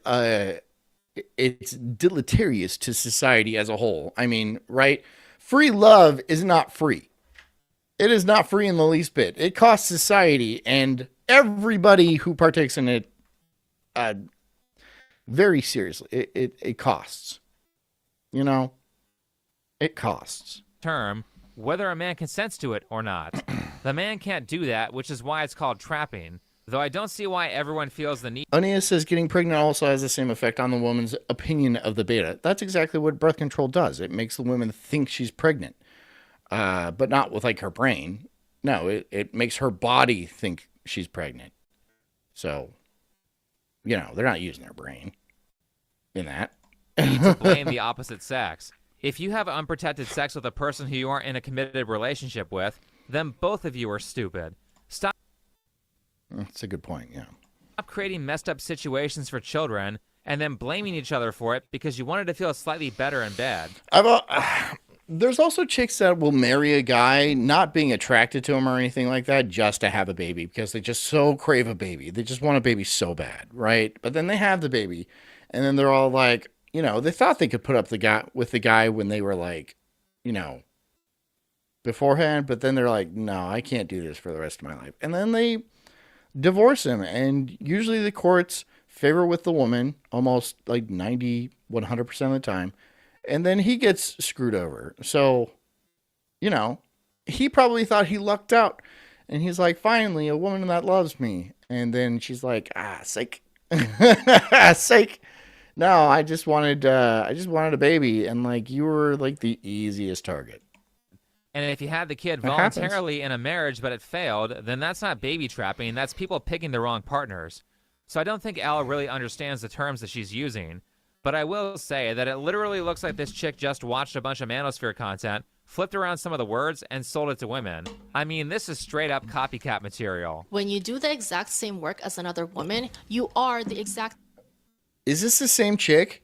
it's deleterious to society as a whole. I mean, right? Free love is not free. It is not free in the least bit. It costs society and everybody who partakes in it very seriously. It costs. You know? It costs. Term, whether a man consents to it or not. The man can't do that, which is why it's called trapping. Though I don't see why everyone feels the need. Ania says getting pregnant also has the same effect on the woman's opinion of the beta. That's exactly what birth control does. It makes the woman think she's pregnant, but not with like her brain. No, it makes her body think she's pregnant. So, you know, they're not using their brain in that. to blame the opposite sex. If you have unprotected sex with a person who you aren't in a committed relationship with, then both of you are stupid. Stop That's a good point, yeah. creating messed up situations for children and then blaming each other for it because you wanted to feel slightly better in bed. There's also chicks that will marry a guy not being attracted to him or anything like that just to have a baby because they just so crave a baby. They just want a baby so bad, right? But then they have the baby and then they're all like, you know, they thought they could put up with the guy when they were like, you know, beforehand, but then they're like, no, I can't do this for the rest of my life. And then they divorce him. And usually the courts favor with the woman almost like 90, 100% of the time. And then he gets screwed over. So, you know, he probably thought he lucked out. And he's like, finally, a woman that loves me. And then she's like, psych. Psych. No, I just wanted a baby, and like you were like the easiest target. And if you had the kid voluntarily in a marriage but it failed, then that's not baby trapping, that's people picking the wrong partners. So I don't think Elle really understands the terms that she's using. But I will say that it literally looks like this chick just watched a bunch of Manosphere content, flipped around some of the words, and sold it to women. I mean, this is straight up copycat material. When you do the exact same work as another woman, you are the exact... Is this the same chick?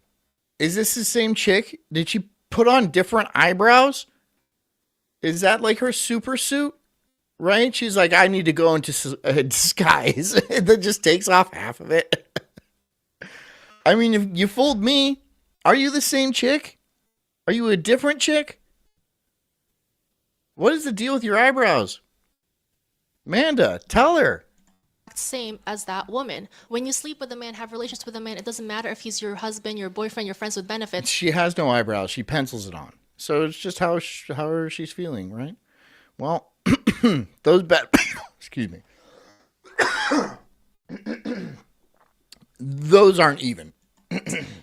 Is this the same chick? Did she put on different eyebrows? Is that like her super suit? Right? She's like, I need to go into disguise. That just takes off half of it. I mean, if you fooled me, are you the same chick? Are you a different chick? What is the deal with your eyebrows? Amanda, tell her. Same as that woman. When you sleep with a man, have relations with a man, it doesn't matter if he's your husband, your boyfriend, your friends with benefits. She has no eyebrows. She pencils it on. So it's just how she's feeling, right? Well, those bad... Excuse me. Those aren't even.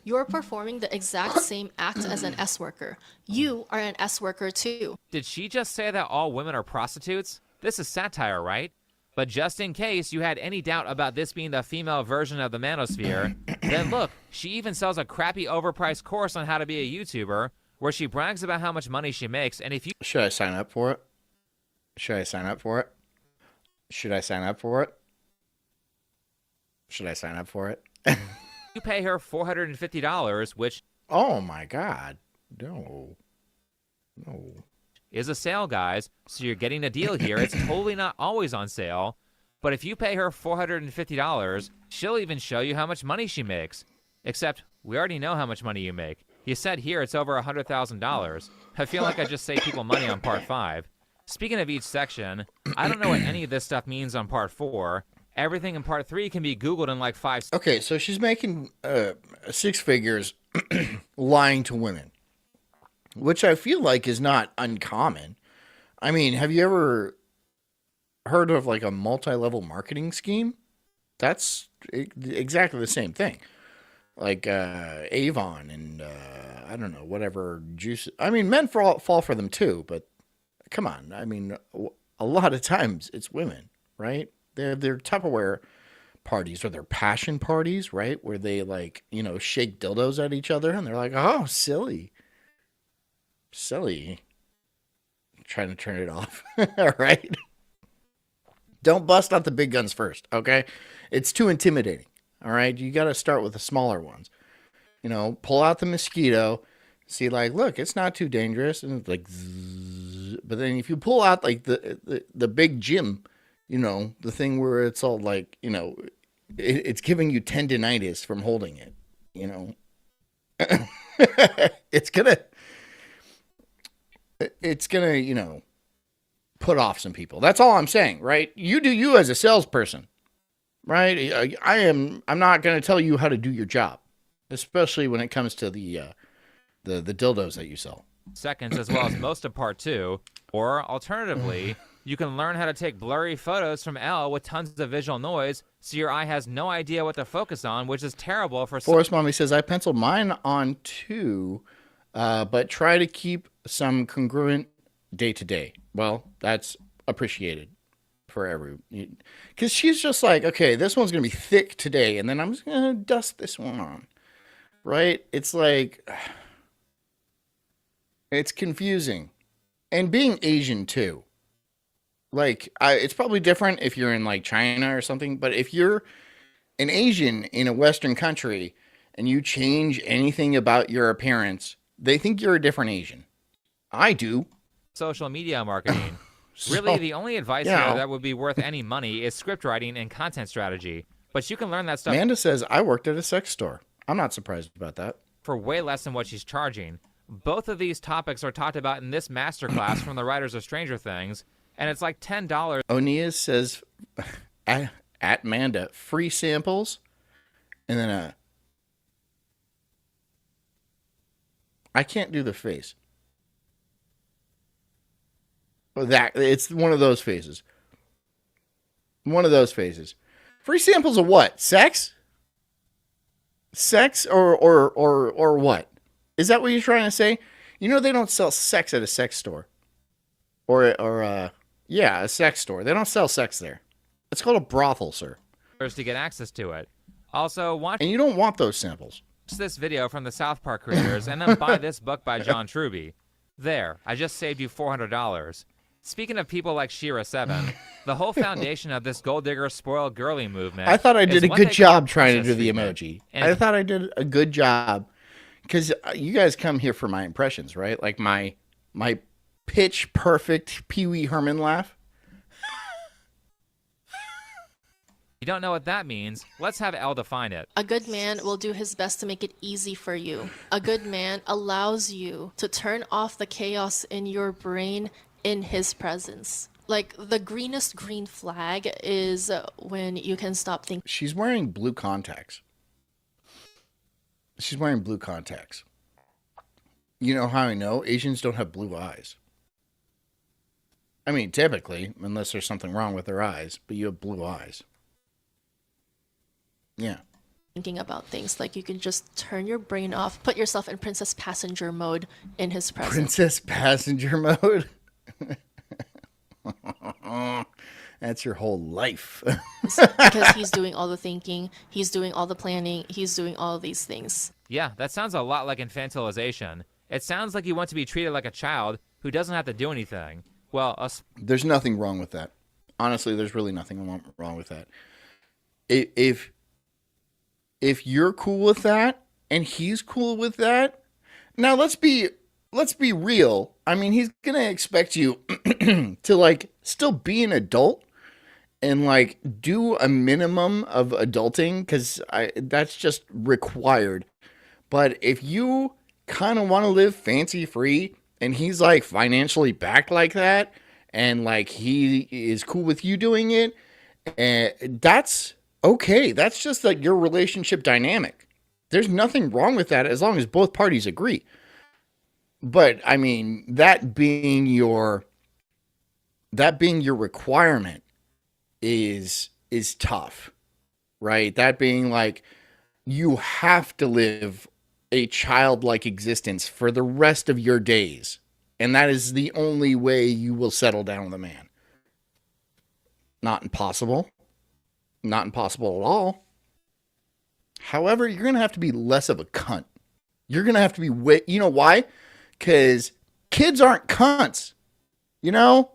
You're performing the exact same act as an S worker. You are an S worker too. Did she just say that all women are prostitutes? This is satire, right? But just in case you had any doubt about this being the female version of the manosphere, then look, she even sells a crappy overpriced course on how to be a YouTuber where she brags about how much money she makes. And if you... Should I sign up for it? Should I sign up for it? Should I sign up for it? Should I sign up for it? you pay her $450, which... Oh my God. No. is a sale, guys, so you're getting a deal here. It's totally not always on sale, but if you pay her $450, she'll even show you how much money she makes. Except, we already know how much money you make. You said here it's over $100,000. I feel like I just saved people money on part 5. Speaking of each section, I don't know what any of this stuff means on part 4. Everything in part 3 can be Googled in like 5 seconds. Okay, so she's making 6 figures lying to women, which I feel like is not uncommon. I mean, have you ever heard of like a multi-level marketing scheme? That's exactly the same thing. Like Avon and I don't know, whatever juice. I mean, men fall for them too, but come on. I mean, a lot of times it's women, right? They're Tupperware parties or their passion parties, right? Where they like, you know, shake dildos at each other and they're like, oh, silly. Trying to turn it off. All right. Don't bust out the big guns first, okay? It's too intimidating. All right. You got to start with the smaller ones. You know, pull out the mosquito. See, like, look, it's not too dangerous. And it's like, zzz. But then if you pull out like the big Jim, you know, the thing where it's all like, you know, it's giving you tendinitis from holding it, you know, it's gonna, you know, put off some people. That's all I'm saying, right? You do you as a salesperson, right? I'm not going to tell you how to do your job, especially when it comes to the dildos that you sell. Seconds, as well as most of part 2. Or alternatively, you can learn how to take blurry photos from L with tons of visual noise so your eye has no idea what to focus on, which is terrible for... Forest Mommy says, I penciled mine on too, but try to keep some congruent day to day. Well, that's appreciated for everyone. Because she's just like, okay, this one's going to be thick today, and then I'm just going to dust this one on. Right? It's like... It's confusing. And being Asian, too. Like, it's probably different if you're in, like, China or something. But if you're an Asian in a Western country and you change anything about your appearance, they think you're a different Asian. I do. Social media marketing. Really, the only advice here that would be worth any money is script writing and content strategy. But you can learn that stuff... Amanda says, I worked at a sex store. I'm not surprised about that. ...for way less than what she's charging. Both of these topics are talked about in this masterclass from the writers of Stranger Things, and it's like $10. O'Neill says, at Amanda, free samples, and then I can't do the face. It's one of those faces. One of those faces. Free samples of what? Sex? Sex or what? Is that what you're trying to say? You know they don't sell sex at a sex store. Or a sex store. They don't sell sex there. It's called a brothel, sir. ...to get access to it. Also, watch... And you don't want those samples. ...this video from the South Park creators and then buy this book by John Truby. There, I just saved you $400. Speaking of people like Shira7, the whole foundation of this gold digger spoiled girly movement... I thought I did a good job trying to do the emoji. I thought I did a good job. Because you guys come here for my impressions, right? Like my pitch perfect Pee Wee Herman laugh. You don't know what that means? Let's have Elle define it. A good man will do his best to make it easy for you. A good man allows you to turn off the chaos in your brain in his presence. Like, the greenest green flag is when you can stop thinking. She's wearing blue contacts. She's wearing blue contacts. You know how I know? Asians don't have blue eyes. I mean, typically, unless there's something wrong with their eyes, but you have blue eyes. Yeah. Thinking about things. Like, you can just turn your brain off, put yourself in princess passenger mode in his presence. Princess passenger mode? That's your whole life. Because he's doing all the thinking, he's doing all the planning, he's doing all of these things. Yeah, that sounds a lot like infantilization. It sounds like you want to be treated like a child who doesn't have to do anything. Well, there's nothing wrong with that. Honestly, there's really nothing wrong with that. If you're cool with that and he's cool with that, now let's be real. I mean, he's gonna expect you to like still be an adult and like do a minimum of adulting because that's just required. But if you kind of want to live fancy free and he's like financially backed like that and like he is cool with you doing it, that's okay. That's just like your relationship dynamic. There's nothing wrong with that as long as both parties agree. But I mean, that being your requirement is tough, right? That being like, you have to live a childlike existence for the rest of your days. And that is the only way you will settle down with a man. Not impossible. Not impossible at all. However, you're going to have to be less of a cunt. You're going to have to be, you know why? Because kids aren't cunts. You know?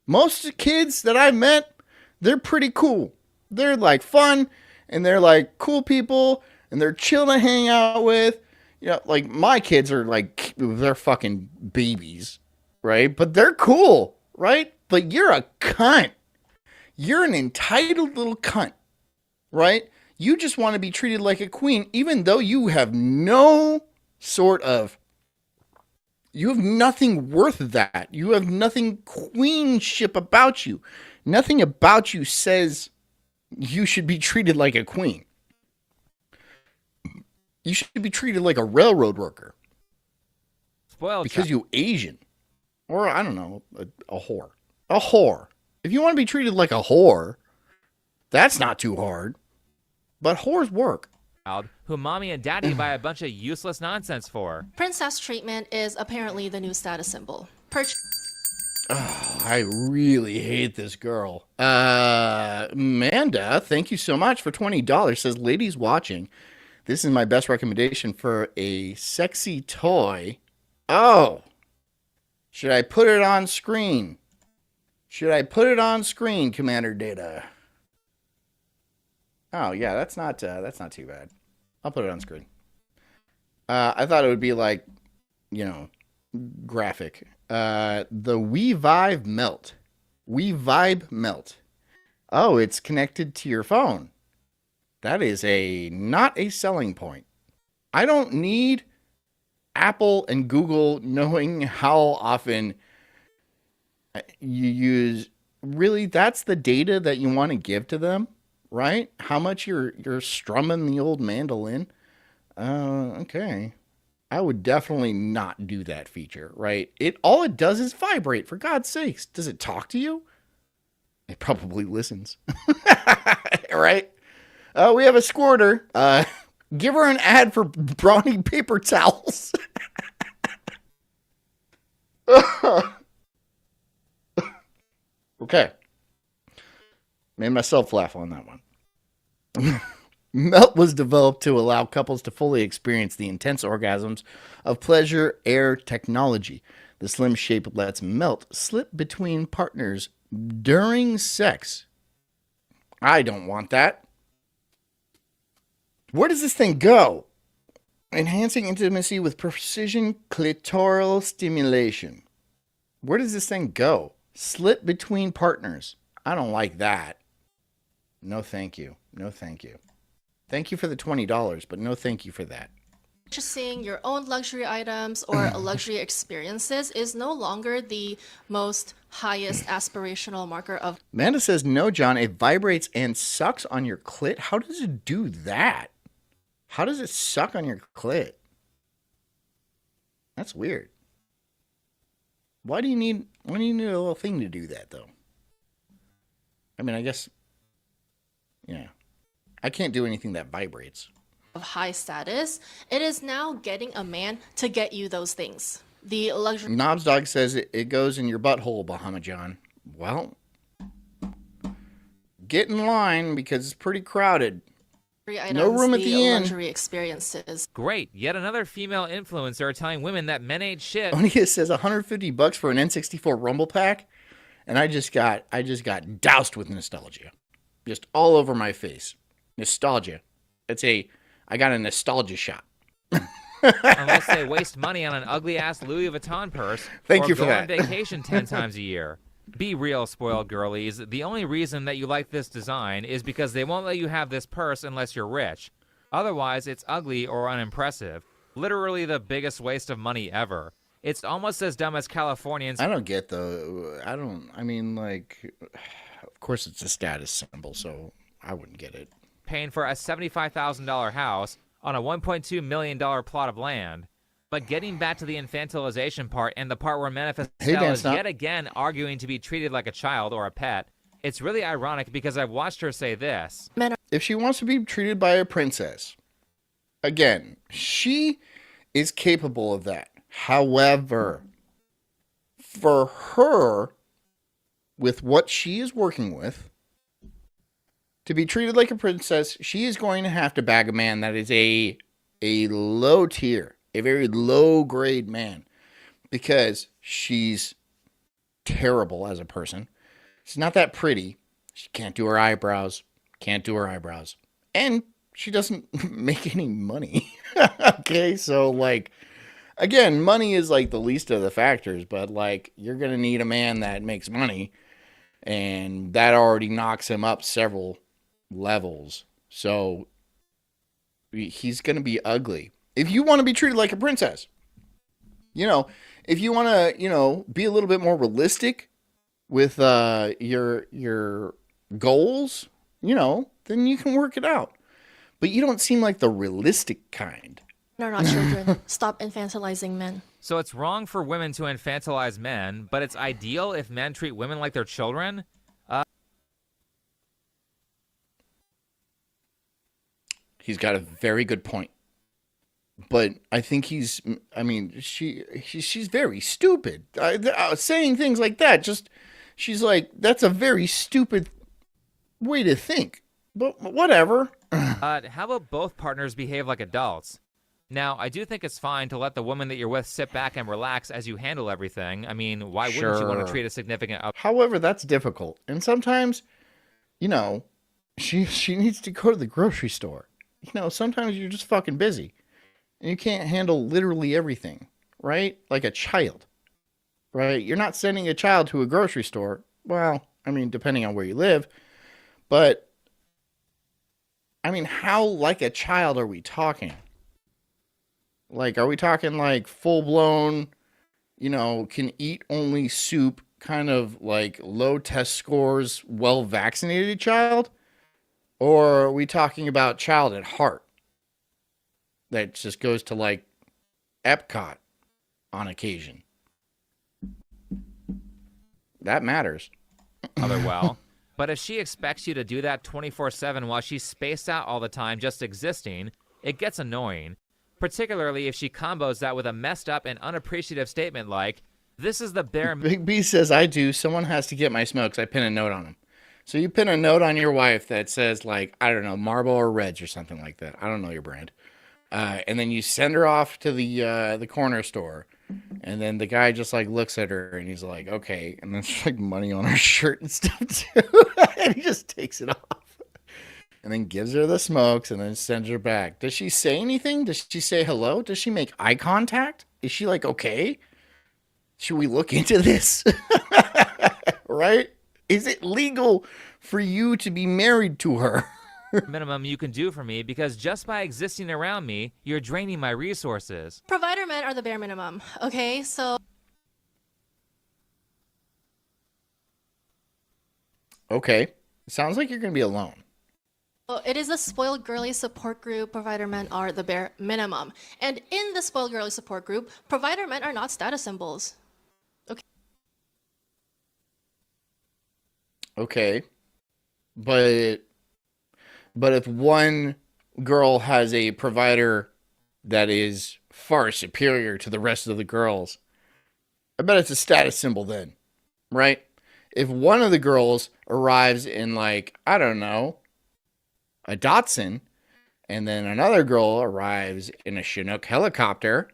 Most kids that I've met, they're pretty cool. They're like fun, and they're like cool people, and they're chill to hang out with. You know, like my kids are like, they're fucking babies, right? But they're cool, right? But you're a cunt. You're an entitled little cunt, right? You just want to be treated like a queen, even though you have no sort of, you have nothing worth that. You have nothing queenship about you. Nothing about you says you should be treated like a queen. You should be treated like a railroad worker. spoiled Because you Asian. Or, I don't know, a whore. A whore. If you want to be treated like a whore, that's not too hard. But whores work. child who mommy and daddy buy a bunch of useless nonsense for. Princess treatment is apparently the new status symbol. I really hate this girl. Amanda, thank you so much for $20. Says, ladies watching, this is my best recommendation for a sexy toy. Oh, should I put it on screen? Should I put it on screen, Commander Data? Oh yeah, that's not too bad. I'll put it on screen. I thought it would be like, you know, graphic. The WeVibe Melt. WeVibe Melt. Oh, it's connected to your phone. That is not a selling point. I don't need Apple and Google knowing how often you use. Really, that's the data that you want to give to them, right? How much you're strumming the old mandolin. Okay. I would definitely not do that feature, right? All it does is vibrate, for God's sakes. Does it talk to you? It probably listens. Right? We have a squirter. Give her an ad for Brawny paper towels. Okay. Made myself laugh on that one. Melt was developed to allow couples to fully experience the intense orgasms of pleasure air technology. The slim shape lets Melt slip between partners during sex. I don't want that. Where does this thing go? Enhancing intimacy with precision clitoral stimulation. Where does this thing go? Slip between partners. I don't like that. No, thank you. No, thank you. Thank you for the $20, but no, thank you for that. Purchasing your own luxury items or luxury experiences is no longer the most highest aspirational marker of Amanda says, no, John, it vibrates and sucks on your clit. How does it do that? How does it suck on your clit? That's weird. Why do you need a little thing to do that, though? I mean, I guess, yeah. I can't do anything that vibrates. high status. It is now getting a man to get you those things. The luxury Knobs Dog says it goes in your butthole, Bahama John. Well, get in line because it's pretty crowded. items, No room at the inn. luxury experiences. Great, yet another female influencer telling women that men ain't shit. Onia says $150 for an N64 Rumble pack, and I just got doused with nostalgia, just all over my face. Nostalgia. I got a nostalgia shot. Unless they waste money on an ugly ass Louis Vuitton purse. Thank or you for go that. on vacation 10 times a year. Be real, spoiled girlies. The only reason that you like this design is because they won't let you have this purse unless you're rich. Otherwise, it's ugly or unimpressive. Literally the biggest waste of money ever. It's almost as dumb as Californians. I don't get I mean, like, of course it's a status symbol, so I wouldn't get it. Paying for a $75,000 house on a $1.2 million plot of land. But getting back to the infantilization part and the part where Manifest is yet again arguing to be treated like a child or a pet, it's really ironic because I've watched her say this. If she wants to be treated by a princess, again, she is capable of that. However, for her, with what she is working with, to be treated like a princess, she is going to have to bag a man that is a low tier, a very low grade man, because she's terrible as a person. She's not that pretty. She can't do her eyebrows. And she doesn't make any money. Okay, so like, again, money is like the least of the factors, but like, you're going to need a man that makes money, and that already knocks him up several levels. So he's going to be ugly. If you want to be treated like a princess, if you want to, be a little bit more realistic with your goals, then you can work it out. But you don't seem like the realistic kind. Men are not children. Stop infantilizing men. So it's wrong for women to infantilize men, but it's ideal if men treat women like they're children? He's got a very good point. But I think she's very stupid. Saying things like that, she's like, that's a very stupid way to think. But whatever. How about both partners behave like adults? Now, I do think it's fine to let the woman that you're with sit back and relax as you handle everything. I mean, why wouldn't you want to treat a significant other? However, that's difficult. And sometimes, she needs to go to the grocery store. Sometimes you're just fucking busy. And you can't handle literally everything, right? Like a child, right? You're not sending a child to a grocery store. Well, I mean, depending on where you live. But, I mean, how like a child are we talking? Like, are we talking like full-blown, can eat only soup, kind of like low test scores, well-vaccinated child? Or are we talking about child at heart that just goes to like Epcot on occasion? That matters. Well. But if she expects you to do that 24/7 while she's spaced out all the time just existing, it gets annoying. Particularly if she combos that with a messed up and unappreciative statement like, this is the bare... Big B says, I do. Someone has to get my smokes. I pin a note on them. So you pin a note on your wife that says like, I don't know, Marlboro or Reds or something like that. I don't know your brand. And then you send her off to the corner store. And then the guy just like looks at her and he's like, okay. And then there's like money on her shirt and stuff too. And he just takes it off. And then gives her the smokes and then sends her back. Does she say anything? Does she say hello? Does she make eye contact? Is she like, okay? Should we look into this? Right? Is it legal for you to be married to her? minimum you can do for me, because just by existing around me, you're draining my resources. Provider men are the bare minimum, okay? So Okay. Sounds like you're going to be alone. it is a spoiled girly support group. Provider men are the bare minimum. And in the spoiled girly support group, provider men are not status symbols. Okay. But if one girl has a provider that is far superior to the rest of the girls, I bet it's a status symbol then, right? If one of the girls arrives in, like, I don't know, a Datsun, and then another girl arrives in a Chinook helicopter,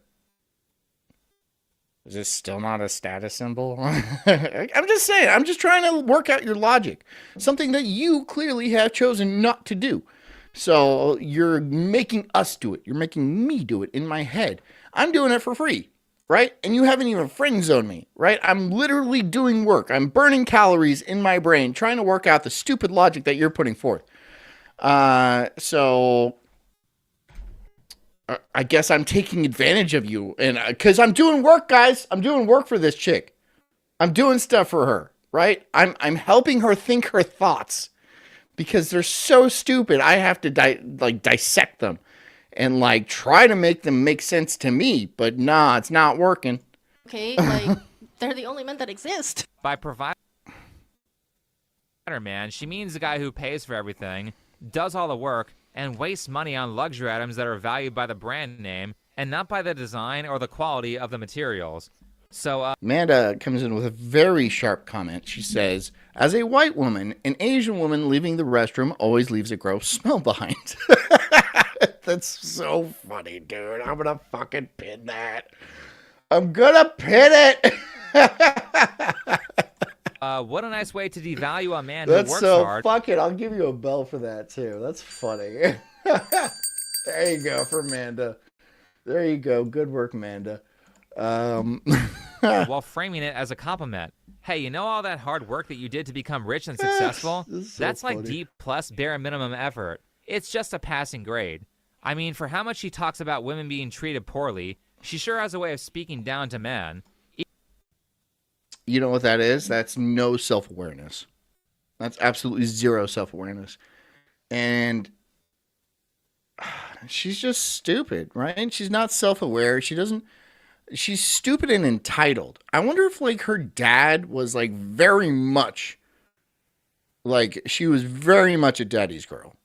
is this still not a status symbol? I'm just saying. I'm just trying to work out your logic. Something that you clearly have chosen not to do. So you're making us do it. You're making me do it in my head. I'm doing it for free, right? And you haven't even friend zoned me, right? I'm literally doing work. I'm burning calories in my brain trying to work out the stupid logic that you're putting forth. So I guess I'm taking advantage of you, and because I'm doing work, guys. I'm doing work for this chick. I'm doing stuff for her, right? I'm helping her think her thoughts because they're so stupid. I have to dissect them and like try to make them make sense to me, but nah, it's not working. Okay, like they're the only men that exist. By provider man, she means the guy who pays for everything, does all the work, and wastes money on luxury items that are valued by the brand name and not by the design or the quality of the materials. So, Amanda comes in with a very sharp comment. She says, as a white woman, an Asian woman leaving the restroom always leaves a gross smell behind. That's so funny, dude. I'm gonna fucking pin that. I'm gonna pin it. what a nice way to devalue a man That's who works so hard. fuck it. I'll give you a bell for that too. That's funny. There you go for Amanda. There you go. Good work, Amanda. While framing it as a compliment. Hey, you know all that hard work that you did to become rich and successful? This is so That's like funny. D plus bare minimum effort. It's just a passing grade. I mean, for how much she talks about women being treated poorly, she sure has a way of speaking down to men. You know what that is? That's no self-awareness. That's absolutely zero self-awareness. And she's just stupid, right? She's not self-aware. She's stupid and entitled. I wonder if like her dad was like very much like she was very much a daddy's girl.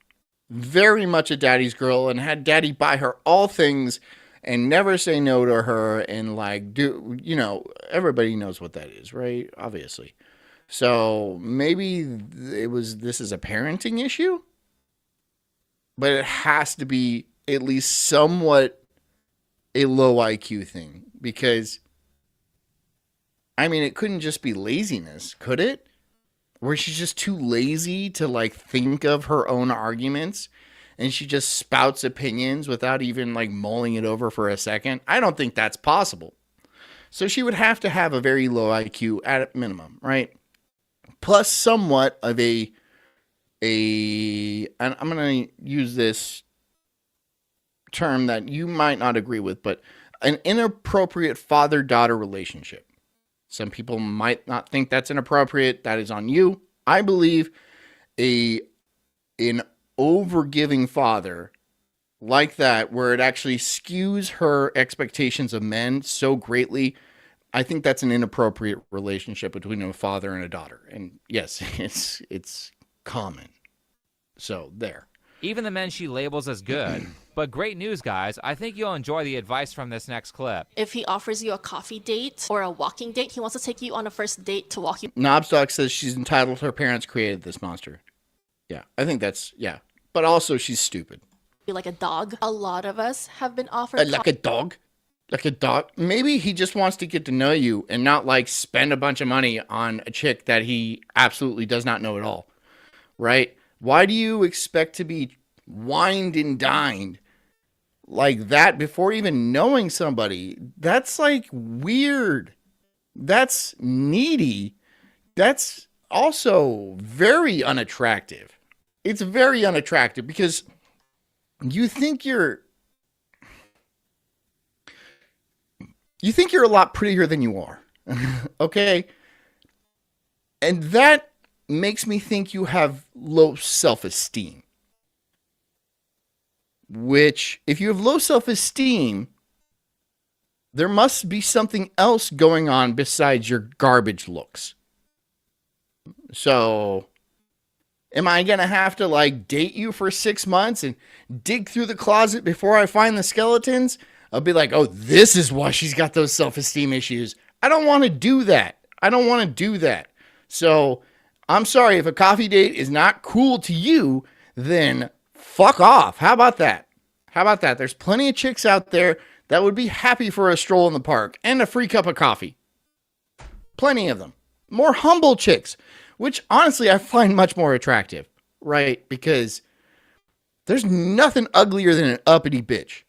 Very much a daddy's girl and had daddy buy her all things and never say no to her and like do, you know, everybody knows what that is, right? Obviously. So maybe this is a parenting issue, but it has to be at least somewhat a low IQ thing because I mean, it couldn't just be laziness, could it? Where she's just too lazy to like think of her own arguments and she just spouts opinions without even like mulling it over for a second. I don't think that's possible. So she would have to have a very low IQ at a minimum, right? Plus somewhat of and I'm going to use this term that you might not agree with, but an inappropriate father-daughter relationship. Some people might not think that's inappropriate. That is on you. I believe an overgiving father like that, where it actually skews her expectations of men so greatly, I think that's an inappropriate relationship between a father and a daughter. And yes, it's common. So there. Even the men she labels as good. But great news, guys. I think you'll enjoy the advice from this next clip. If he offers you a coffee date or a walking date, he wants to take you on a first date to walk you. Knobstock says she's entitled. Her parents created this monster. Yeah, I think that's, yeah. But also she's stupid. Like a dog. A lot of us have been offered Like a dog? Like a dog? Maybe he just wants to get to know you and not like spend a bunch of money on a chick that he absolutely does not know at all. Right? Why do you expect to be wined and dined like that before even knowing somebody? That's like weird. That's needy. That's also very unattractive. It's very unattractive because you think you're a lot prettier than you are. Okay? And that makes me think you have low self-esteem. Which, if you have low self-esteem, there must be something else going on besides your garbage looks. So, am I going to have to like date you for 6 months and dig through the closet before I find the skeletons? I'll be like, oh, this is why she's got those self-esteem issues. I don't want to do that. So, I'm sorry, if a coffee date is not cool to you, then fuck off. How about that? There's plenty of chicks out there that would be happy for a stroll in the park and a free cup of coffee. Plenty of them. More humble chicks, which honestly I find much more attractive, right? Because there's nothing uglier than an uppity bitch.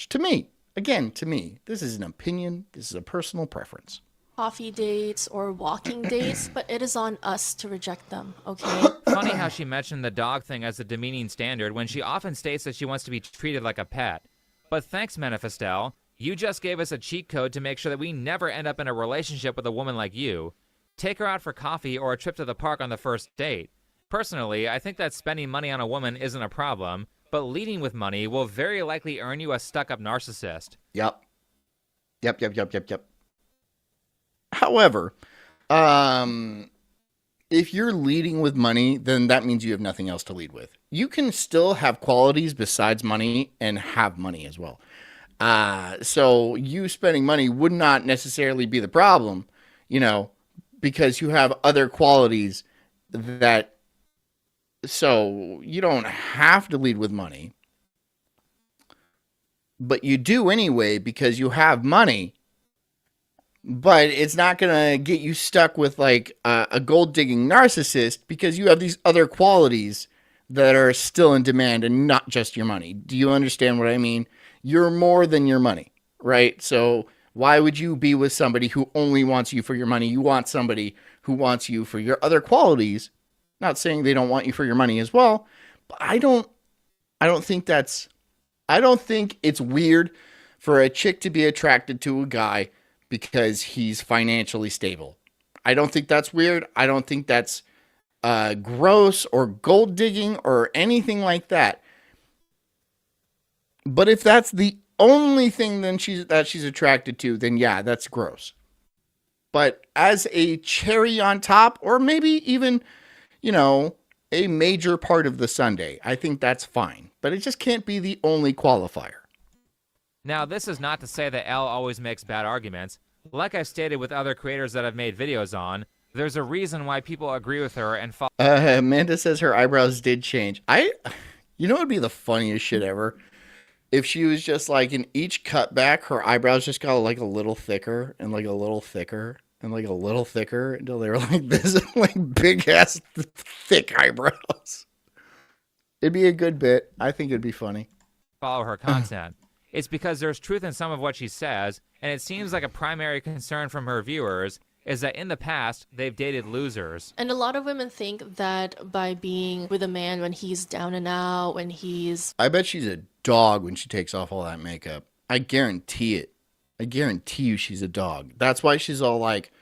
To me. Again, to me. This is an opinion. This is a personal preference. Coffee dates or walking dates, but it is on us to reject them, okay? Funny how she mentioned the dog thing as a demeaning standard when she often states that she wants to be treated like a pet. But thanks, Manifestel. You just gave us a cheat code to make sure that we never end up in a relationship with a woman like you. Take her out for coffee or a trip to the park on the first date. Personally, I think that spending money on a woman isn't a problem, but leading with money will very likely earn you a stuck-up narcissist. Yep. However, if you're leading with money, then that means you have nothing else to lead with. You can still have qualities besides money and have money as well. So you spending money would not necessarily be the problem, because you have other qualities that, so you don't have to lead with money, but you do anyway because you have money. But it's not going to get you stuck with like a gold digging narcissist because you have these other qualities that are still in demand and not just your money. Do you understand what I mean? You're more than your money, right? So why would you be with somebody who only wants you for your money? You want somebody who wants you for your other qualities. Not saying they don't want you for your money as well, but I don't think it's weird for a chick to be attracted to a guy because he's financially stable. I don't think that's weird. I don't think that's gross or gold digging or anything like that. But if that's the only thing then she's attracted to, then yeah, that's gross. But as a cherry on top, or maybe even, a major part of the sundae, I think that's fine. But it just can't be the only qualifier. Now, this is not to say that Elle always makes bad arguments. Like I stated with other creators that I've made videos on, there's a reason why people agree with her and follow. Amanda says her eyebrows did change. It would be the funniest shit ever? If she was just like in each cutback, her eyebrows just got like a little thicker and like a little thicker and like a little thicker until they were like this, like big ass thick eyebrows. It'd be a good bit. I think it'd be funny. Follow her content. It's because there's truth in some of what she says, and it seems like a primary concern from her viewers is that in the past, they've dated losers. And a lot of women think that by being with a man when he's down and out, when he's... I bet she's a dog when she takes off all that makeup. I guarantee it. I guarantee you she's a dog. That's why she's all like,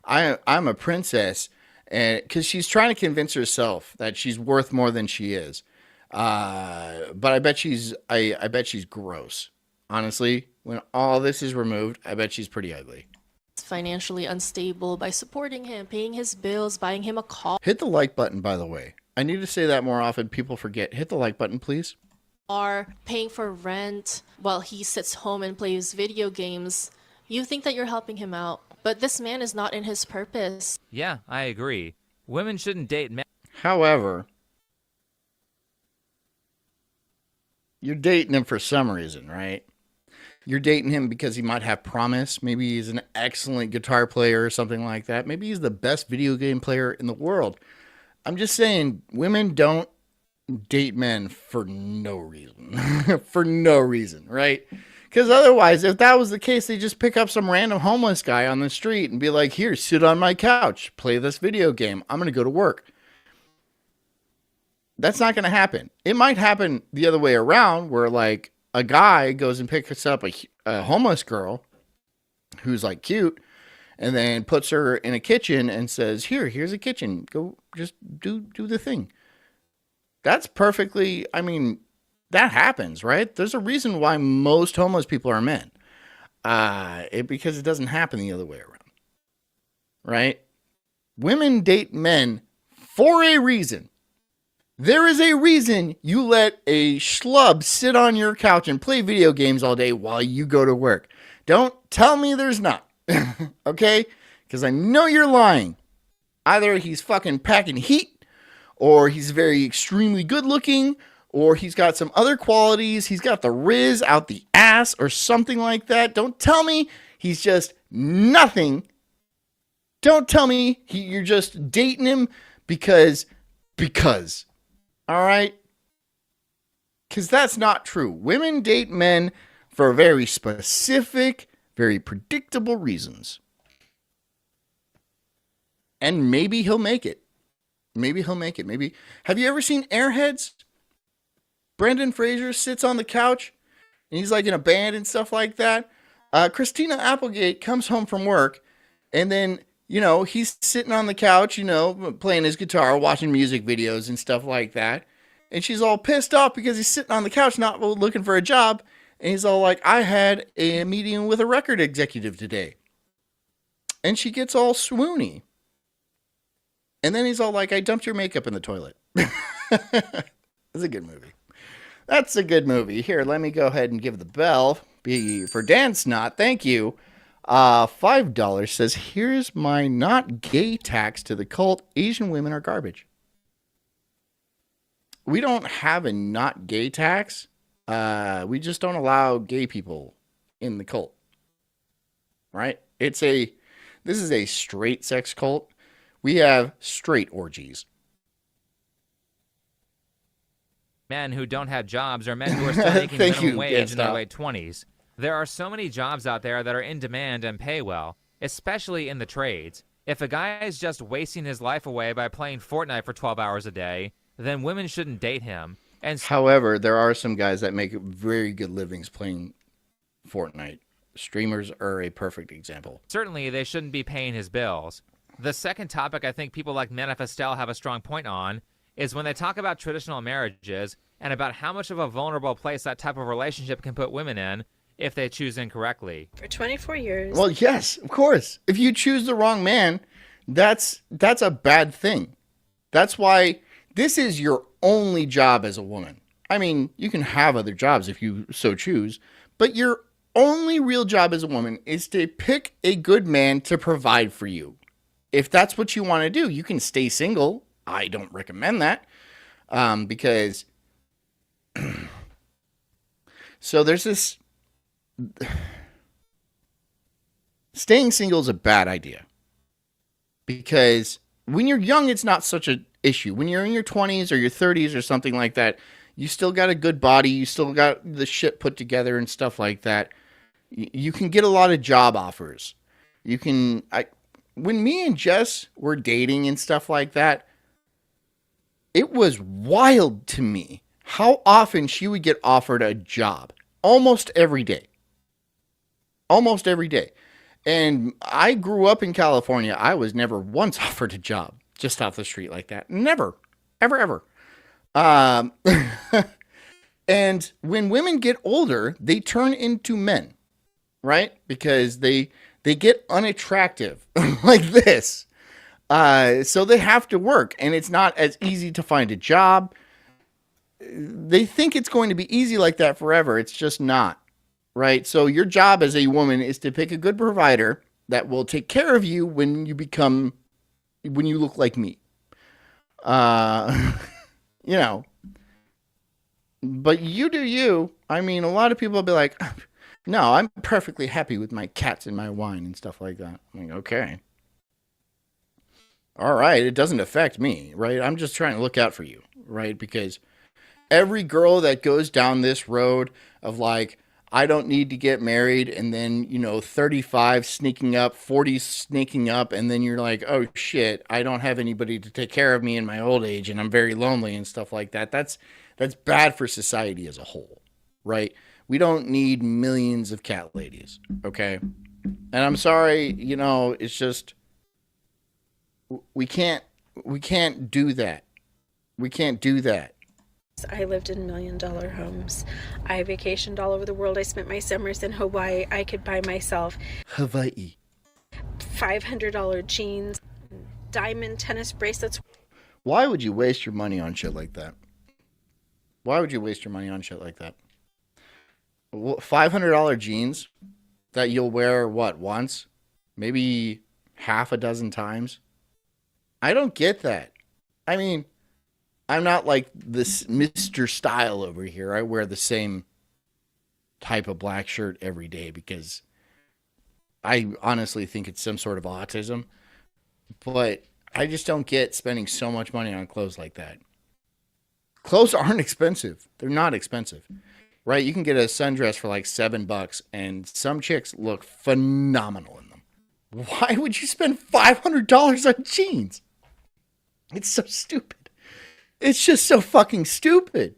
I'm a princess, and because she's trying to convince herself that she's worth more than she is. But I bet she's gross. Honestly, when all this is removed, I bet she's pretty ugly. Financially unstable by supporting him, paying his bills, buying him a car. Hit the like button, by the way. I need to say that more often. People forget. Hit the like button, please. Are paying for rent while he sits home and plays video games. You think that you're helping him out, but this man is not in his purpose. Yeah, I agree. Women shouldn't date men. However, you're dating him for some reason, right? You're dating him because he might have promise. Maybe he's an excellent guitar player or something like that. Maybe he's the best video game player in the world. I'm just saying, women don't date men for no reason. For no reason, right? Because otherwise, if that was the case, they just pick up some random homeless guy on the street and be like, here, sit on my couch, play this video game. I'm going to go to work. That's not going to happen. It might happen the other way around, where like a guy goes and picks up a homeless girl who's like cute, and then puts her in a kitchen and says, here's a kitchen. Go just do the thing. That's perfectly, I mean, that happens, right? There's a reason why most homeless people are men. Because it doesn't happen the other way around. Right? Women date men for a reason. There is a reason you let a schlub sit on your couch and play video games all day while you go to work. Don't tell me there's not. Okay? Because I know you're lying. Either he's fucking packing heat, or he's very extremely good looking, or he's got some other qualities. He's got the riz out the ass or something like that. Don't tell me he's just nothing. Don't tell me you're just dating him because. All right? Because that's not true. Women date men for very specific, very predictable reasons. And maybe he'll make it. Maybe. Have you ever seen Airheads? Brendan Fraser sits on the couch and he's like in a band and stuff like that. Christina Applegate comes home from work, and then, you know, he's sitting on the couch, you know, playing his guitar, watching music videos and stuff like that. And she's all pissed off because he's sitting on the couch, not looking for a job. And he's all like, I had a meeting with a record executive today. And she gets all swoony. And then he's all like, I dumped your makeup in the toilet. It's a good movie. That's a good movie. Here, let me go ahead and give the bell. For Dan Snot, thank you. $5 says, here's my not gay tax to the cult. Asian women are garbage. We don't have a not gay tax. We just don't allow gay people in the cult. Right? This is a straight sex cult. We have straight orgies. Men who don't have jobs are men who are still making minimum wage in their late 20s. There are so many jobs out there that are in demand and pay well, especially in the trades. If a guy is just wasting his life away by playing Fortnite for 12 hours a day, then women shouldn't date him. And however, there are some guys that make very good livings playing Fortnite. Streamers are a perfect example. Certainly, they shouldn't be paying his bills. The second topic I think people like Manifestel have a strong point on is when they talk about traditional marriages and about how much of a vulnerable place that type of relationship can put women in if they choose incorrectly. For 24 years. Well, yes, of course. If you choose the wrong man, that's a bad thing. That's why this is your only job as a woman. I mean, you can have other jobs if you so choose, but your only real job as a woman is to pick a good man to provide for you. If that's what you want to do, you can stay single. I don't recommend that because so there's this staying single is a bad idea because when you're young, it's not such an issue. When you're in your 20s or your 30s or something like that, you still got a good body. You still got the shit put together and stuff like that. You can get a lot of job offers. When me and Jess were dating and stuff like that, it was wild to me how often she would get offered a job. Almost every day. Almost every day. And I grew up in California. I was never once offered a job just off the street like that. Never. Ever. And when women get older, they turn into men. Right? Because they get unattractive like this. So they have to work, and it's not as easy to find a job. They think it's going to be easy like that forever. It's just not, right? So your job as a woman is to pick a good provider that will take care of you when you look like me. You know, but you do you. I mean, a lot of people will be like, no, I'm perfectly happy with my cats and my wine and stuff like that. I'm like, okay. All right, it doesn't affect me, right? I'm just trying to look out for you, right? Because every girl that goes down this road of like, I don't need to get married, and then, 35 sneaking up, 40 sneaking up, and then you're like, oh shit, I don't have anybody to take care of me in my old age, and I'm very lonely and stuff like that. That's bad for society as a whole, right? We don't need millions of cat ladies, okay? And I'm sorry, it's just we can't do that. We can't do that. I lived in $1 million homes. I vacationed all over the world. I spent my summers in Hawaii. I could buy myself Hawaii $500 jeans, diamond tennis bracelets. Why would you waste your money on shit like that? Why would you waste your money on shit like that? $500 jeans that you'll wear, once? Maybe half a dozen times? I don't get that. I mean, I'm not like this Mr. Style over here. I wear the same type of black shirt every day because I honestly think it's some sort of autism. But I just don't get spending so much money on clothes like that. Clothes aren't expensive. They're not expensive. Right? You can get a sundress for like $7 and some chicks look phenomenal in them. Why would you spend $500 on jeans? It's so stupid. It's just so fucking stupid.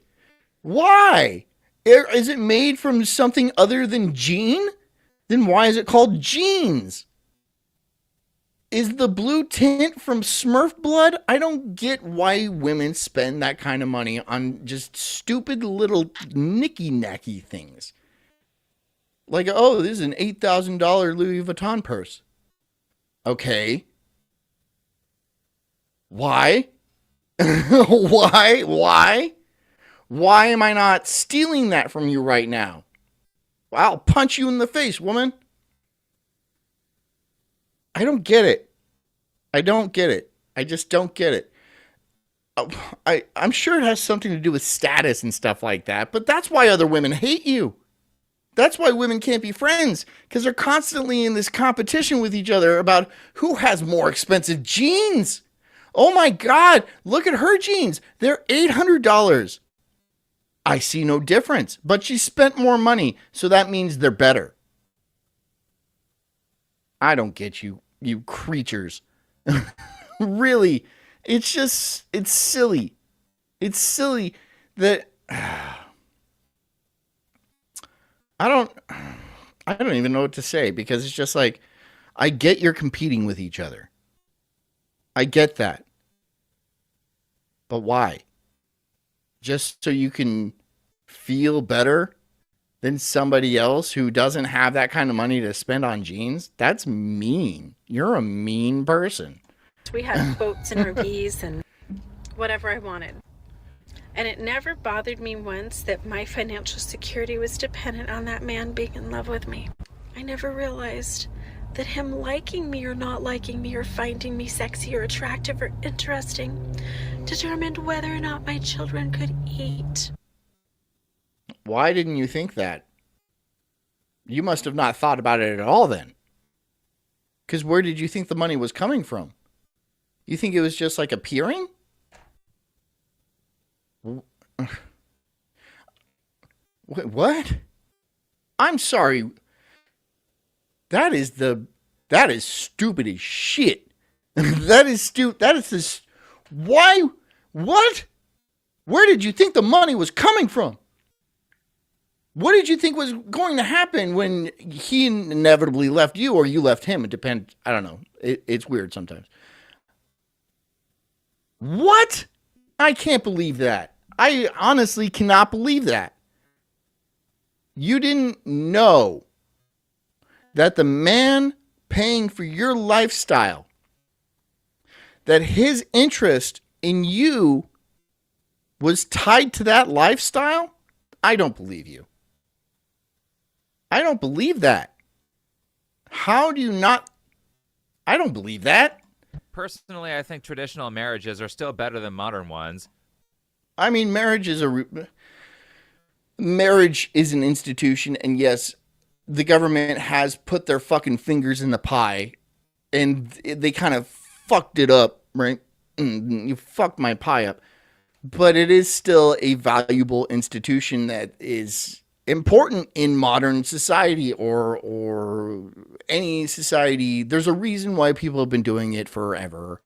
Why? Is it made from something other than jean? Then why is it called jeans? Is the blue tint from Smurf blood? I don't get why women spend that kind of money on just stupid little nicky-nacky things. Like, oh, this is an $8,000 Louis Vuitton purse. Okay. Why? Why? Why am I not stealing that from you right now? I'll punch you in the face, woman. I don't get it. I don't get it. I just don't get it. I'm sure it has something to do with status and stuff like that, but that's why other women hate you. That's why women can't be friends, because they're constantly in this competition with each other about who has more expensive jeans. Oh my God, look at her jeans. They're $800. I see no difference, but she spent more money, so that means they're better. I don't get you, you creatures. Really, it's silly. It's silly that I don't even know what to say, because it's just like, I get you're competing with each other. I get that. But why? Just so you can feel better than somebody else who doesn't have that kind of money to spend on jeans? That's mean. You're a mean person. We had boats and RVs and whatever I wanted. And it never bothered me once that my financial security was dependent on that man being in love with me. I never realized that him liking me or not liking me or finding me sexy or attractive or interesting determined whether or not my children could eat. Why didn't you think that? You must have not thought about it at all then. Because where did you think the money was coming from? You think it was just like appearing? Wait, what? I'm sorry. That is stupid as shit. That is stupid. That is this. Why? What? Where did you think the money was coming from? What did you think was going to happen when he inevitably left you or you left him? It depends. I don't know. It's weird sometimes. What? I can't believe that. I honestly cannot believe that. You didn't know that the man paying for your lifestyle, that his interest in you was tied to that lifestyle? I don't believe you. I don't believe that. How do you not? I don't believe that. Personally, I think traditional marriages are still better than modern ones. I mean, marriage is an institution, and yes, the government has put their fucking fingers in the pie, and they kind of fucked it up, right? You fucked my pie up. But it is still a valuable institution that is important in modern society or any society. There's a reason why people have been doing it forever.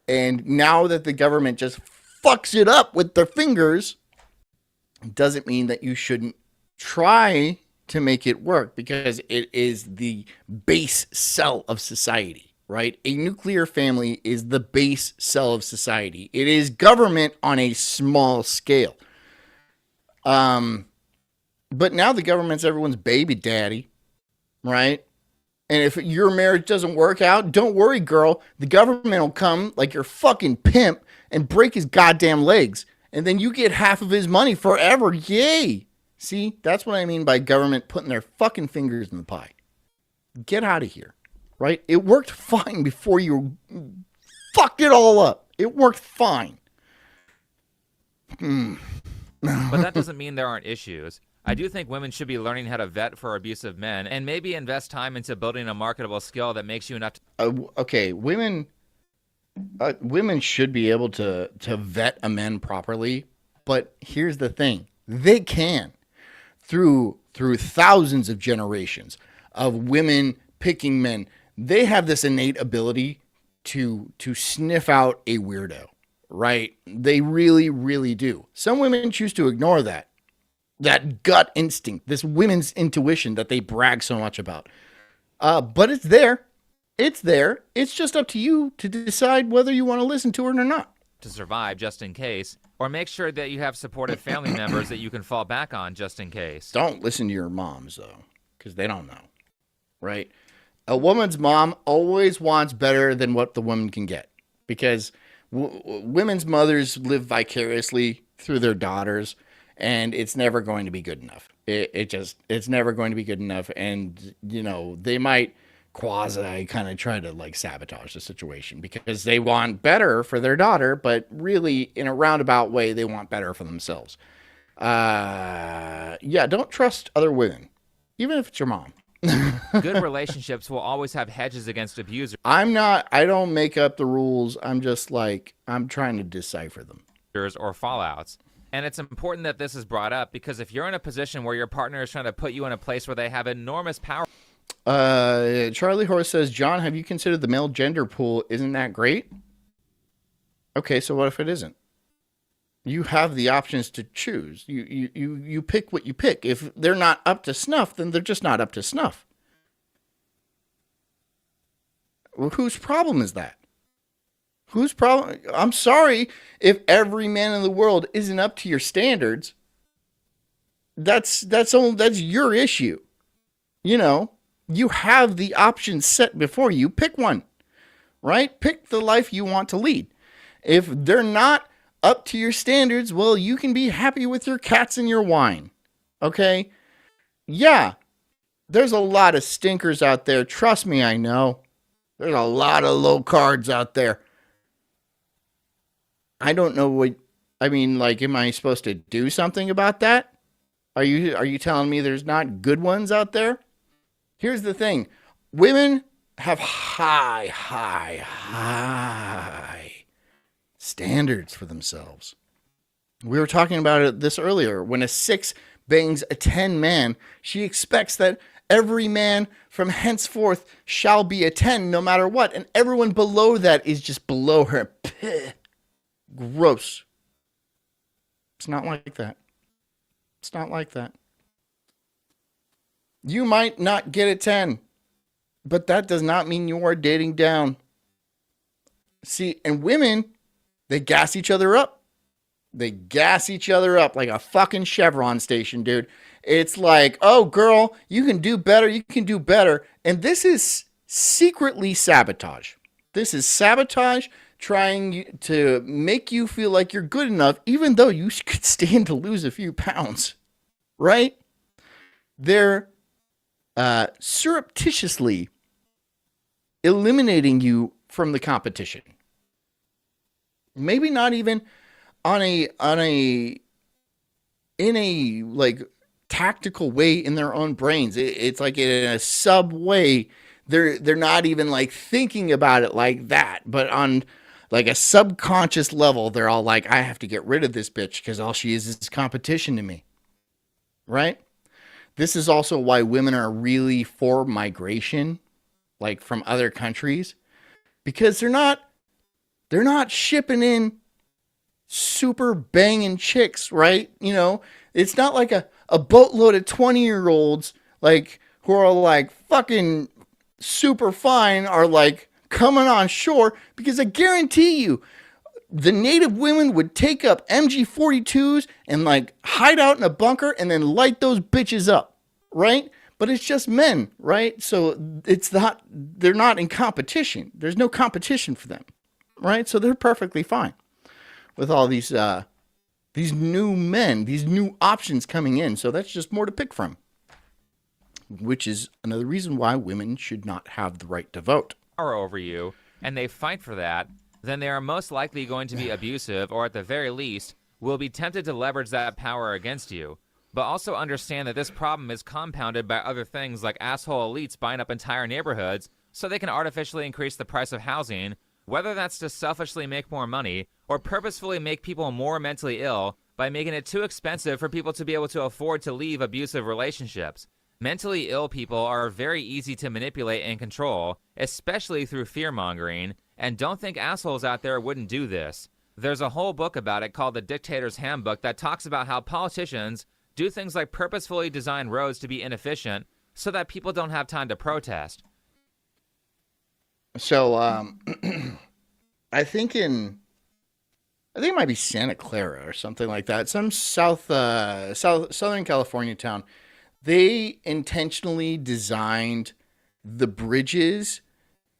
And now that the government just fucks it up with their fingers, doesn't mean that you shouldn't try to make it work, because it is the base cell of society, right? A nuclear family is the base cell of society. It is government on a small scale. But now the government's everyone's baby daddy, right? And if your marriage doesn't work out, don't worry, girl. The government will come like your fucking pimp and break his goddamn legs. And then you get half of his money forever. Yay. See, that's what I mean by government putting their fucking fingers in the pie. Get out of here, right? It worked fine before you fucked it all up. It worked fine. But that doesn't mean there aren't issues. I do think women should be learning how to vet for abusive men and maybe invest time into building a marketable skill that makes you enough okay, women should be able to vet a man properly, but here's the thing. They can. Through thousands of generations of women picking men, they have this innate ability to sniff out a weirdo, right? They really, really do. Some women choose to ignore that gut instinct, this women's intuition that they brag so much about. But it's there. It's there. It's just up to you to decide whether you want to listen to it or not. to survive just in case, or make sure that you have supportive family members that you can fall back on just in case. Don't listen to your moms, though, because they don't know, right? A woman's mom always wants better than what the woman can get, because women's mothers live vicariously through their daughters, and it's never going to be good enough. It's never going to be good enough, and, you know, they might quasi kind of try to like sabotage the situation because they want better for their daughter, but really in a roundabout way, they want better for themselves. Yeah, don't trust other women, even if it's your mom. Good relationships will always have hedges against abusers I don't make up the rules. I'm just like, I'm trying to decipher them. or fallouts. And it's important that this is brought up because if you're in a position where your partner is trying to put you in a place where they have enormous power. Charlie Horse says, John, have you considered the male gender pool? Isn't that great? Okay, so what if it isn't? You have the options to choose. You pick what you pick. If they're not up to snuff, then they're just not up to snuff. Well, whose problem is that? Whose problem? I'm sorry if every man in the world isn't up to your standards. That's your issue. You know, you have the options set before you. Pick one, right? Pick the life you want to lead. If they're not up to your standards, well, you can be happy with your cats and your wine. Okay? Yeah, there's a lot of stinkers out there. Trust me, I know. There's a lot of low cards out there. I don't know what, I mean, like, am I supposed to do something about that? Are you telling me there's not good ones out there? Here's the thing. Women have high standards for themselves. We were talking about this earlier. When a 6 bangs a 10 man, she expects that every man from henceforth shall be a 10 no matter what. And everyone below that is just below her. Gross. It's not like that. It's not like that. You might not get a 10, but that does not mean you are dating down. See, and women, they gas each other up. They gas each other up like a fucking Chevron station, dude. It's like, oh, girl, you can do better. You can do better. And this is secretly sabotage. This is sabotage trying to make you feel like you're good enough, even though you could stand to lose a few pounds, right? They're surreptitiously eliminating you from the competition. Maybe not even in a like tactical way in their own brains. It's like in a sub way. They're not even like thinking about it like that, but on like a subconscious level, they're all like, I have to get rid of this bitch because all she is competition to me. right? This is also why women are really for migration, like from other countries, because they're not shipping in super banging chicks, right? You know, it's not like a boatload of 20-year-olds like who are like fucking super fine are like coming on shore, because I guarantee you the native women would take up MG42s and like hide out in a bunker and then light those bitches up, right? But it's just men, right? So they're not in competition. There's no competition for them, right? So they're perfectly fine with all these new men, these new options coming in. So that's just more to pick from, which is another reason why women should not have the right to vote. Power over you, and they fight for that, then they are most likely going to be abusive, or at the very least, will be tempted to leverage that power against you. But also understand that this problem is compounded by other things like asshole elites buying up entire neighborhoods so they can artificially increase the price of housing, whether that's to selfishly make more money or purposefully make people more mentally ill by making it too expensive for people to be able to afford to leave abusive relationships. Mentally ill people are very easy to manipulate and control, especially through fear-mongering, and don't think assholes out there wouldn't do this. There's a whole book about it called The Dictator's Handbook that talks about how politicians do things like purposefully design roads to be inefficient so that people don't have time to protest. So I think it might be Santa Clara or something like that. Some Southern California town. They intentionally designed the bridges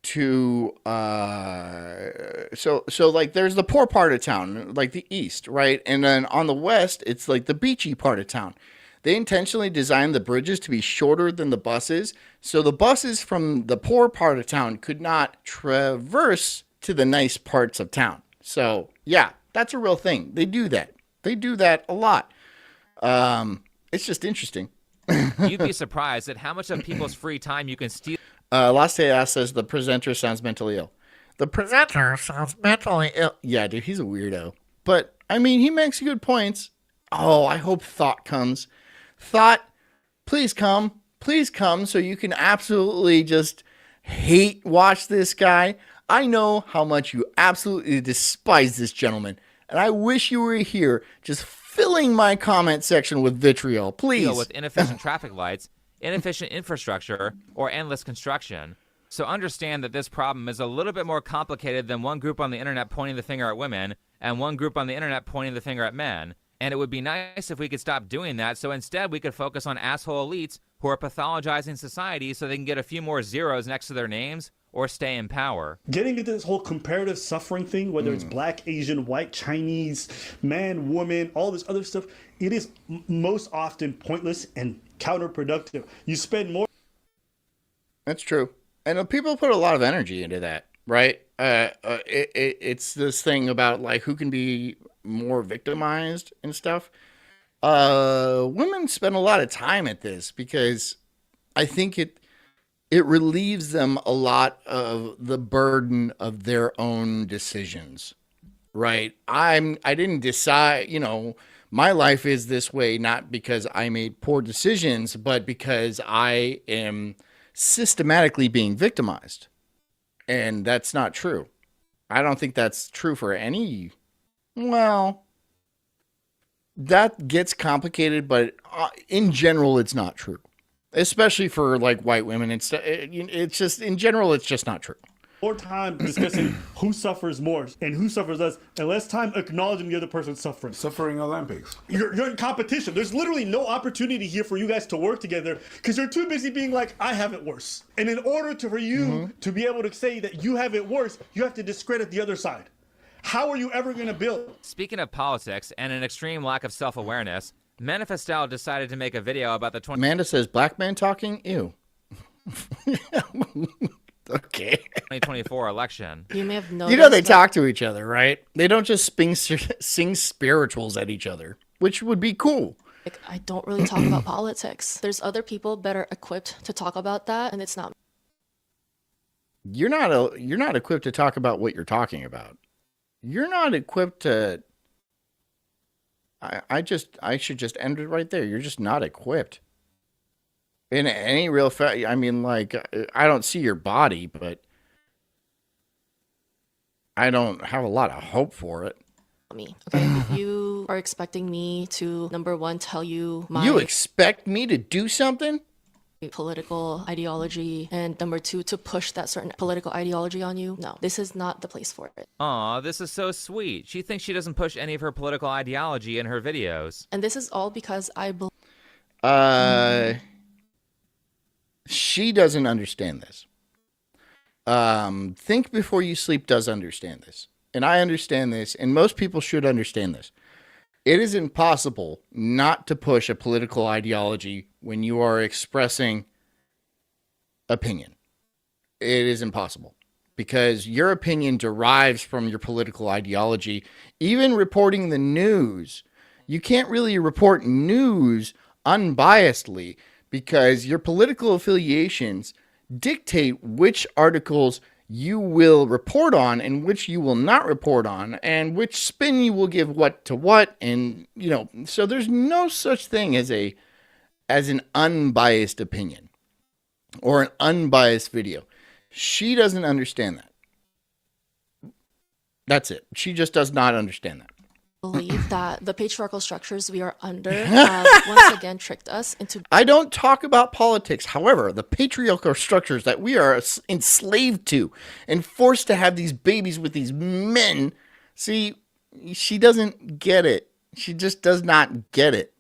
to so like there's the poor part of town, like the east, right? And then on the west, it's like the beachy part of town. They intentionally designed the bridges to be shorter than the buses, so the buses from the poor part of town could not traverse to the nice parts of town. So yeah, that's a real thing. They do that. They do that a lot. It's just interesting. You'd be surprised at how much of people's free time you can steal. Lastea says the presenter sounds mentally ill. The presenter sounds mentally ill. Yeah, dude, he's a weirdo. But, I mean, he makes good points. Oh, I hope Thought comes. Thought, please come. Please come so you can absolutely just hate watch this guy. I know how much you absolutely despise this gentleman. And I wish you were here just filling my comment section with vitriol. Please. With inefficient traffic lights, inefficient infrastructure, or endless construction. So understand that this problem is a little bit more complicated than one group on the internet pointing the finger at women and one group on the internet pointing the finger at men. And it would be nice if we could stop doing that, so instead we could focus on asshole elites who are pathologizing society so they can get a few more zeros next to their names or stay in power. Getting into this whole comparative suffering thing, whether it's black, Asian, white, Chinese, man, woman, all this other stuff, it is most often pointless and counterproductive. You spend more. That's true. And people put a lot of energy into that, right? It's this thing about like who can be more victimized and stuff. Women spend a lot of time at this because I think it relieves them a lot of the burden of their own decisions, right? I didn't decide, my life is this way, not because I made poor decisions, but because I am systematically being victimized. And that's not true. I don't think that's true for any, well, that gets complicated, but in general, it's not true. Especially for like white women, it's just in general, it's just not true. More time discussing who suffers more and who suffers less, and less time acknowledging the other person's suffering. Suffering Olympics. You're in competition. There's literally no opportunity here for you guys to work together because you're too busy being like, I have it worse. And in order for you to be able to say that you have it worse, you have to discredit the other side. How are you ever going to build? Speaking of politics and an extreme lack of self-awareness, Manifestal decided to make a video about the Amanda says, black man talking? Ew. Okay. 2024 election. You may have noticed. They talk to each other, right? They don't just sing spirituals at each other, which would be cool. Like, I don't really talk about politics. There's other people better equipped to talk about that, and it's not. You're not equipped to talk about what you're talking about. You're not equipped to I should just end it right there. You're just not equipped. In any real fact, I mean, like, I don't see your body, but I don't have a lot of hope for it. Me. Okay, if you are expecting me to, number one, tell you my You expect me to do something? political ideology, and number two, to push that certain political ideology on you, no, this is not the place for it. Aw, this is so sweet. She thinks she doesn't push any of her political ideology in her videos. And this is all because I believe She doesn't understand this. Think Before You Sleep does understand this. And I understand this, and most people should understand this. It is impossible not to push a political ideology when you are expressing opinion. It is impossible because your opinion derives from your political ideology. Even reporting the news, you can't really report news unbiasedly because your political affiliations dictate which articles you will report on and which you will not report on and which spin you will give what to what. And, you know, so there's no such thing as an unbiased opinion or an unbiased video. She doesn't understand that. That's it. She just does not understand that. believe that the patriarchal structures we are under have once again tricked us into. I don't talk about politics. However, the patriarchal structures that we are enslaved to and forced to have these babies with these men. See, she doesn't get it. She just does not get it.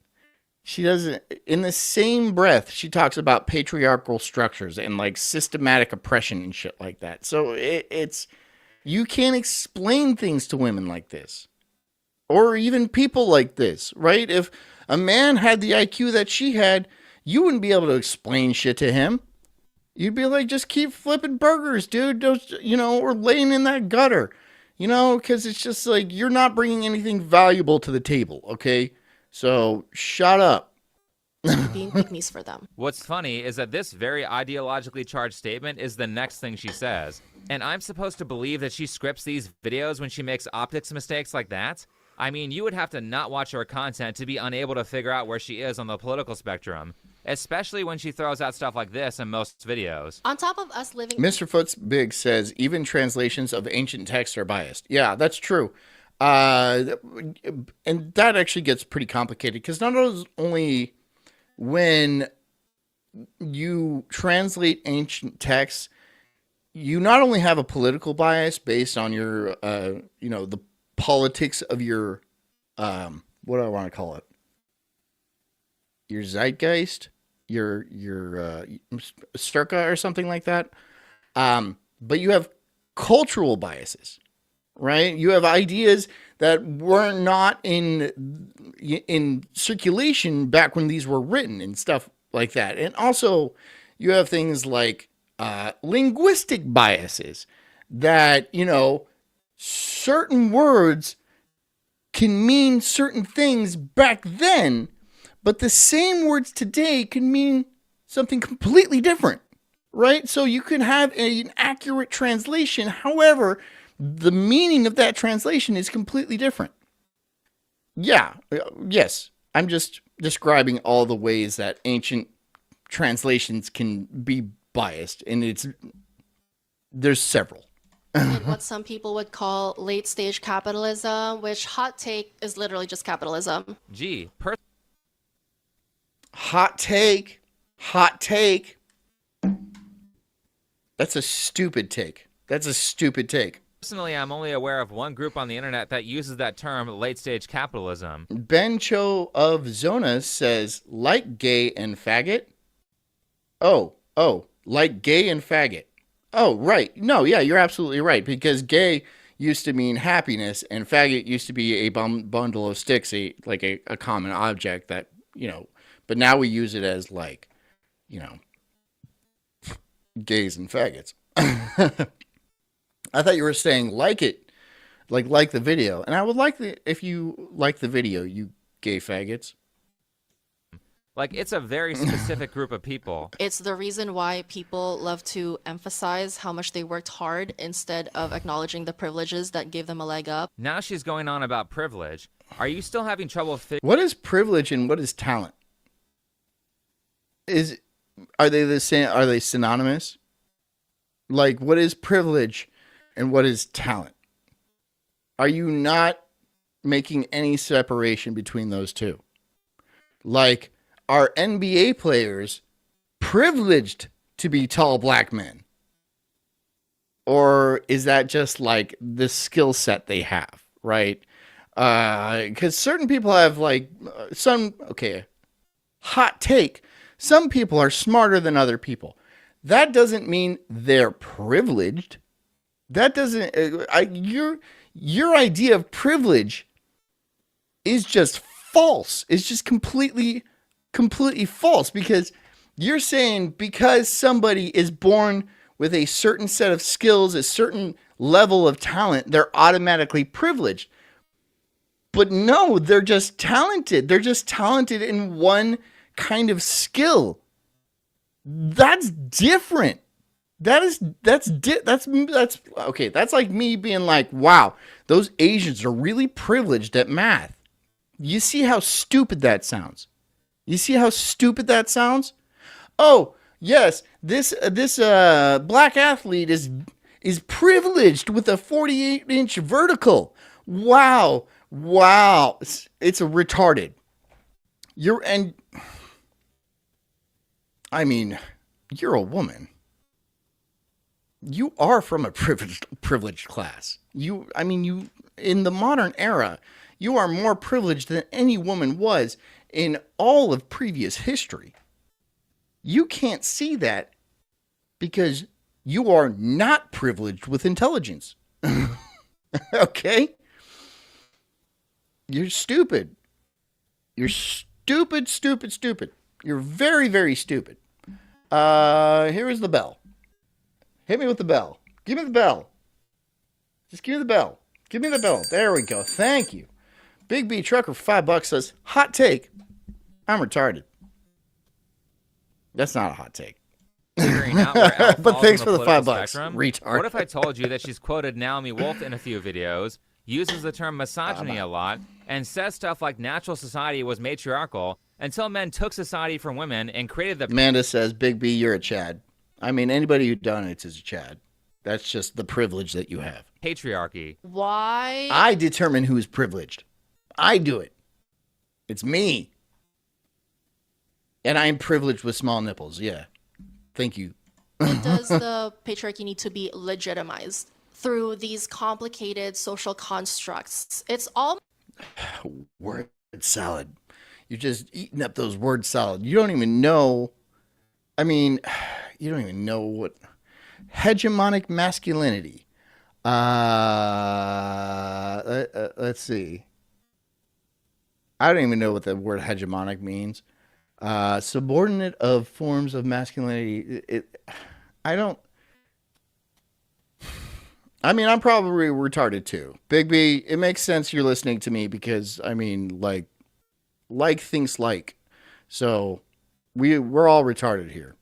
She doesn't. In the same breath, she talks about patriarchal structures and like systematic oppression and shit like that. So it's you can't explain things to women like this. Or even people like this, right? If a man had the IQ that she had, you wouldn't be able to explain shit to him. You'd be like, just keep flipping burgers, dude. Don't, or laying in that gutter, because it's just like, you're not bringing anything valuable to the table, okay? So shut up. being pygmies for them. What's funny is that this very ideologically charged statement is the next thing she says. And I'm supposed to believe that she scripts these videos when she makes optics mistakes like that? I mean, you would have to not watch her content to be unable to figure out where she is on the political spectrum, especially when she throws out stuff like this in most videos. On top of us living... Mr. Foots Big says, even translations of ancient texts are biased. Yeah, that's true. And that actually gets pretty complicated, because not only when you translate ancient texts, you not only have a political bias based on your, the politics of your, what do I want to call it? Your zeitgeist, your circa or something like that. But you have cultural biases, right? You have ideas that were not in circulation back when these were written and stuff like that. And also you have things like linguistic biases that, certain words can mean certain things back then, but the same words today can mean something completely different, right? So you can have an accurate translation. However, the meaning of that translation is completely different. Yes, I'm just describing all the ways that ancient translations can be biased, and there's several. And what some people would call late stage capitalism, which hot take is literally just capitalism. Gee, Hot take. That's a stupid take. Personally, I'm only aware of one group on the internet that uses that term, late-stage capitalism. Ben Cho of Zona says, like gay and faggot. Oh, like gay and faggot. Oh, right. No, yeah, you're absolutely right. Because gay used to mean happiness, and faggot used to be a bundle of sticks, a common object that, but now we use it as gays and faggots. I thought you were saying like it, like the video. And I would like if you like the video, you gay faggots. It's a very specific group of people. It's the reason why people love to emphasize how much they worked hard instead of acknowledging the privileges that gave them a leg up. Now she's going on about privilege. Are you still having trouble What is privilege and what is talent? Are they the same? Are they synonymous? Like, what is privilege and what is talent? Are you not making any separation between those two? Like, are NBA players privileged to be tall black men? Or is that just like the skill set they have, right? Because certain people have like hot take. Some people are smarter than other people. That doesn't mean they're privileged. That doesn't, your idea of privilege is just false. It's just completely false, because you're saying because somebody is born with a certain set of skills, a certain level of talent, they're automatically privileged. But no, they're just talented. They're just talented in one kind of skill. That's different. That's okay. That's like me being like, wow, those Asians are really privileged at math. You see how stupid that sounds? You see how stupid that sounds? Oh, yes, this black athlete is privileged with a 48-inch vertical. Wow. It's a retarded. You're a woman. You are from a privileged class. You in the modern era, you are more privileged than any woman was in all of previous history. You can't see that because you are not privileged with intelligence. Okay? You're stupid. You're stupid. You're very, very stupid. Here is the bell. Hit me with the bell. Give me the bell. Just give me the bell. Give me the bell. There we go. Thank you. Big B Trucker for $5 says, hot take. I'm retarded. That's not a hot take. figuring out where Elle But falls thanks on for the political $5. spectrum? Retard. What if I told you that she's quoted Naomi Wolf in a few videos, uses the term misogyny a lot, and says stuff like natural society was matriarchal until men took society from women and created the... Amanda says, Big B, you're a Chad. I mean, anybody who donates is a Chad. That's just the privilege that you have. patriarchy. Why? I determine who's privileged. I do it. It's me. And I'm privileged with small nipples. Yeah. Thank you. Does the patriarchy need to be legitimized through these complicated social constructs? It's all Word salad. You're just eating up those word salad. You don't even know. I mean, you don't even know what hegemonic masculinity. Let's see. I don't even know what the word hegemonic means. Subordinate of forms of masculinity. I'm probably retarded too. Big B, it makes sense you're listening to me because, like thinks like. So we're all retarded here.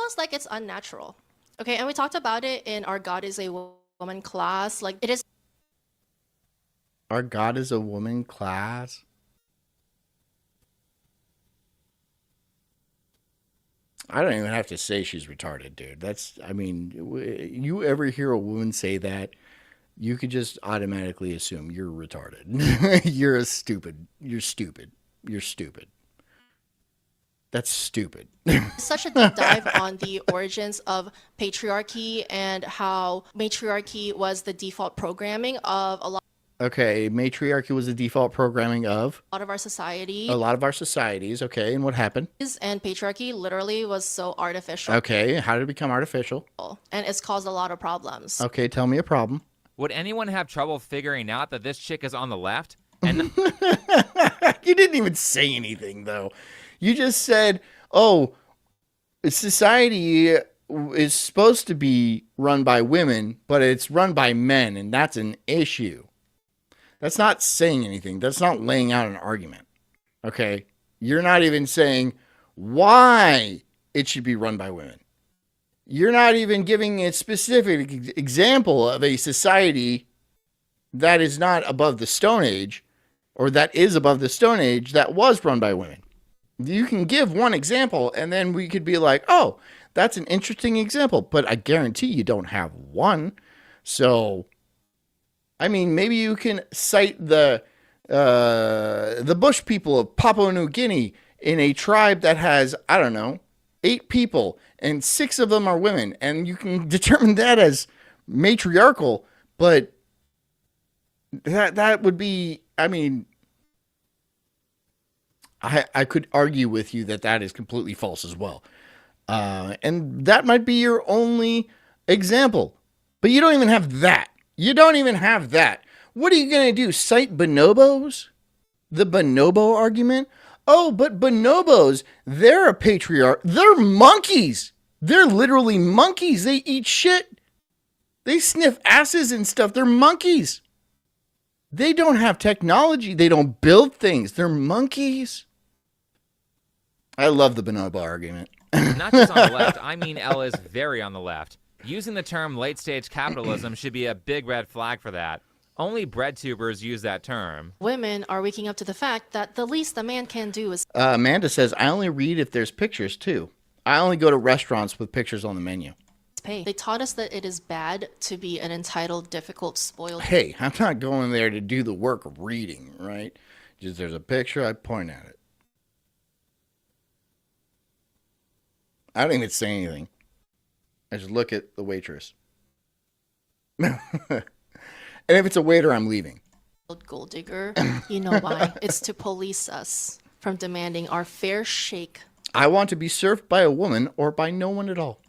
almost like it's unnatural. Okay, and we talked about it in our God is a Woman class. Like, it is Our God is a woman class. I don't even have to say she's retarded, dude. You ever hear a woman say that, you could just automatically assume you're retarded. You're stupid. That's stupid. such a deep dive on the origins of patriarchy and how matriarchy was the default programming of a lot Okay, matriarchy was the default programming of of our society. a lot of our societies. Okay, and what happened? And patriarchy literally was so artificial. Okay, how did it become artificial? And it's caused a lot of problems. Okay, tell me a problem. Would anyone have trouble figuring out that this chick is on the left? And You didn't even say anything, though. You just said, oh, society is supposed to be run by women, but it's run by men, and that's an issue. That's not saying anything. That's not laying out an argument. Okay? You're not even saying why it should be run by women. You're not even giving a specific example of a society that is not above the Stone Age or that is above the Stone Age that was run by women. You can give one example, and then we could be like, oh, that's an interesting example, but I guarantee you don't have one. So, I mean, maybe you can cite the Bush people of Papua New Guinea in a tribe that has, I don't know, 8 people, and 6 of them are women, and you can determine that as matriarchal, but that would be, I mean, I could argue with you that is completely false as well. And that might be your only example. But you don't even have that. You don't even have that. What are you going to do? Cite bonobos? The bonobo argument? Oh, but bonobos, they're a patriarch. They're monkeys. They're literally monkeys. They eat shit. They sniff asses and stuff. They're monkeys. They don't have technology. They don't build things. They're monkeys. I love the bonobo argument. Not just on the left, I mean Elle is very on the left. Using the term late-stage capitalism should be a big red flag for that. Only bread tubers use that term. Women are waking up to the fact that the least a man can do is Amanda says, I only read if there's pictures too. I only go to restaurants with pictures on the menu. pay. They taught us that it is bad to be an entitled, difficult, spoiled. Hey, I'm not going there to do the work of reading, right? Just there's a picture, I point at it. I don't even say anything. I just look at the waitress. And if it's a waiter, I'm leaving. Gold digger, you know why? It's to police us from demanding our fair shake I want to be served by a woman or by no one at all.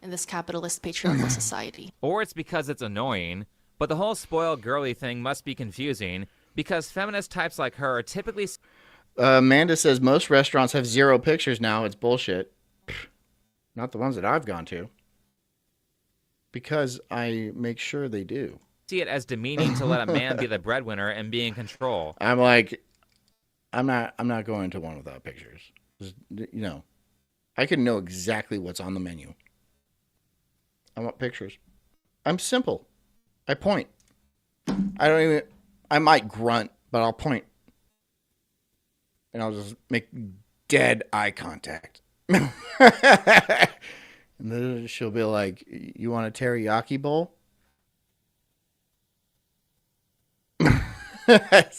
in this capitalist patriarchal society. Or it's because it's annoying, but the whole spoiled girly thing must be confusing because feminist types like her are typically... Amanda says most restaurants have 0 pictures now. It's bullshit. Not the ones that I've gone to. Because I make sure they do. See it as demeaning to let a man be the breadwinner and be in control. I'm like, I'm not going to one without pictures. Just, you know, I can know exactly what's on the menu. I want pictures. I'm simple. I point. I might grunt, but I'll point. And I'll just make dead eye contact. And then she'll be like, you want a teriyaki bowl?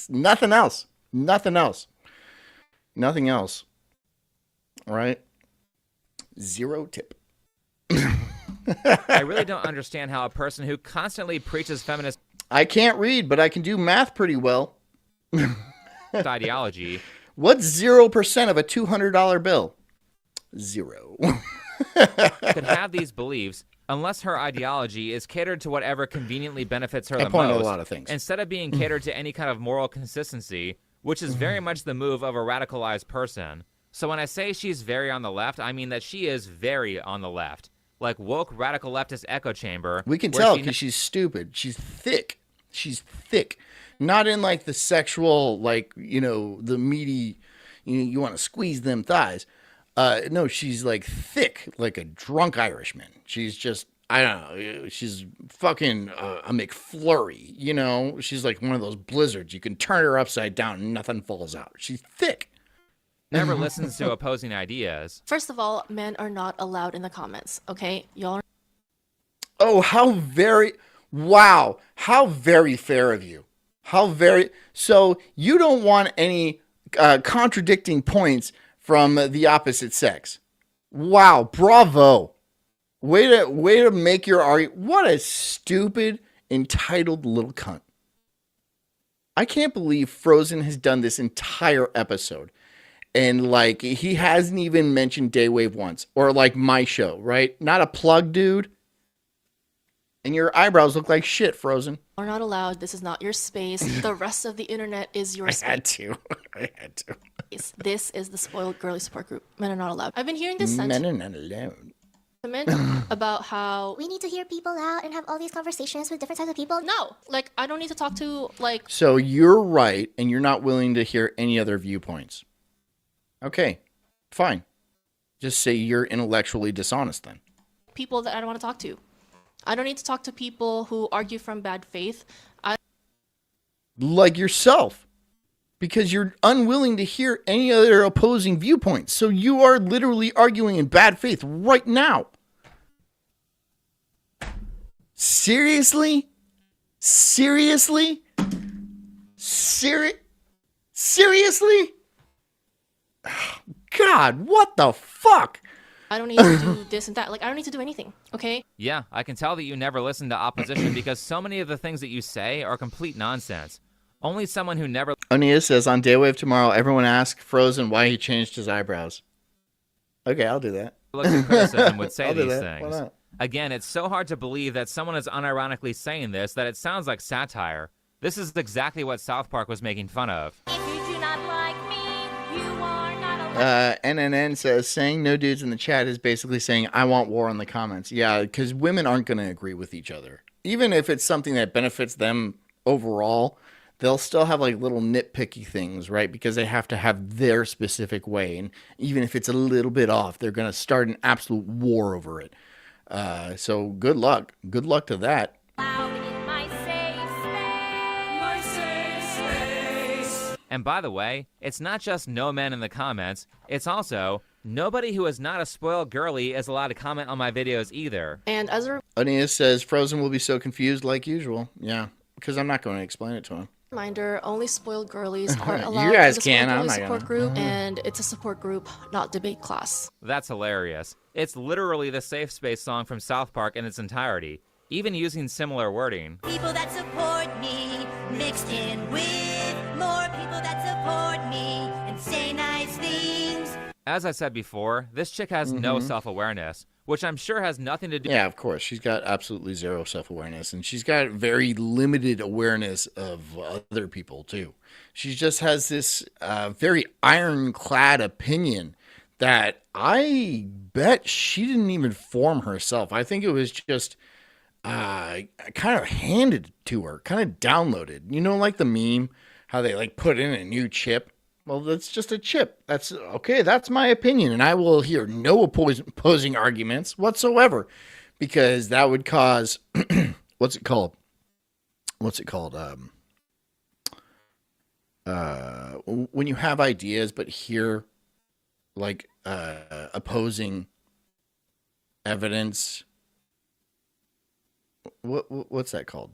Nothing else. Nothing else. Nothing else. All right? 0 tip. I really don't understand how a person who constantly preaches feminist I can't read, but I can do math pretty well. ideology What's 0% of a $200 bill? 0. could have these beliefs unless her ideology is catered to whatever conveniently benefits her I the point most, at a lot of things. instead of being catered to any kind of moral consistency, which is very much the move of a radicalized person. So when I say she's very on the left, I mean that she is very on the left. Like woke radical leftist echo chamber. We can where tell she because she's stupid. She's thick. She's thick. Not in like the sexual, like, you know, the meaty, you want to squeeze them thighs. No, she's like thick, like a drunk Irishman. She's just, I don't know, she's fucking a McFlurry, you know? She's like one of those blizzards. You can turn her upside down and nothing falls out. She's thick. never listens to opposing ideas. First of all, men are not allowed in the comments, okay? Y'all are Oh, how very, wow, how very fair of you. How very, so you don't want any contradicting points from the opposite sex. Wow, bravo. Way to make your argument. What a stupid, entitled little cunt. I can't believe Frozen has done this entire episode. And like, he hasn't even mentioned Daywave once. Or like my show, right? Not a plug, dude. And your eyebrows look like shit, Frozen. not allowed. This is not your space. The rest of the internet is your I space. had to. I had to. This is the spoiled girly support group. Men are not allowed. I've been hearing this Men are not alone. sentiment about how We need to hear people out and have all these conversations with different types of people. no, like I don't need to talk to like So you're right, and you're not willing to hear any other viewpoints. Okay, fine. Just say you're intellectually dishonest then. people that I don't want to talk to. I don't need to talk to people who argue from bad faith. Like yourself. because you're unwilling to hear any other opposing viewpoints. So you are literally arguing in bad faith right now. Seriously? Seriously? Seriously? God, what the fuck? I don't need to do this and that. Like, I don't need to do anything, okay? Yeah, I can tell that you never listen to opposition because so many of the things that you say are complete nonsense. Only someone who never Onia says, on Daywave tomorrow, everyone ask Frozen why he changed his eyebrows. Okay, I'll do that. looks at criticism would say I'll do these that. Why things. not? Again, it's so hard to believe that someone is unironically saying this that it sounds like satire. This is exactly what South Park was making fun of. If you do not like me, you are not allowed. NNN says, saying no dudes in the chat is basically saying, I want war in the comments. Yeah, because women aren't going to agree with each other. Even if it's something that benefits them overall, they'll still have like little nitpicky things, right? Because they have to have their specific way. And even if it's a little bit off, they're going to start an absolute war over it. So good luck. Good luck to that. Allowed in my safe space. And by the way, it's not just no men in the comments, it's also nobody who is not a spoiled girly is allowed to comment on my videos either. And as a Onia says, Frozen will be so confused like usual. Yeah, because I'm not going to explain it to him. reminder, only spoiled girlies are You allowed guys in the can, spoiled I'm girly not support gonna. group, and it's a support group, not debate class. That's hilarious. It's literally the Safe Space song from South Park in its entirety, even using similar wording. People that support me, mixed in with more people that support me and say nice things. As I said before, this chick has no self-awareness, which I'm sure has nothing to do Yeah, of course. She's got absolutely zero self-awareness, and she's got very limited awareness of other people, too. She just has this very ironclad opinion that I bet she didn't even form herself. I think it was just kind of handed to her, kind of downloaded. You know, like the meme, how they like put in a new chip? Well, that's just a chip. That's okay. That's my opinion, and I will hear no opposing arguments whatsoever, because that would cause what's it called? When you have ideas but hear like opposing evidence. What's that called?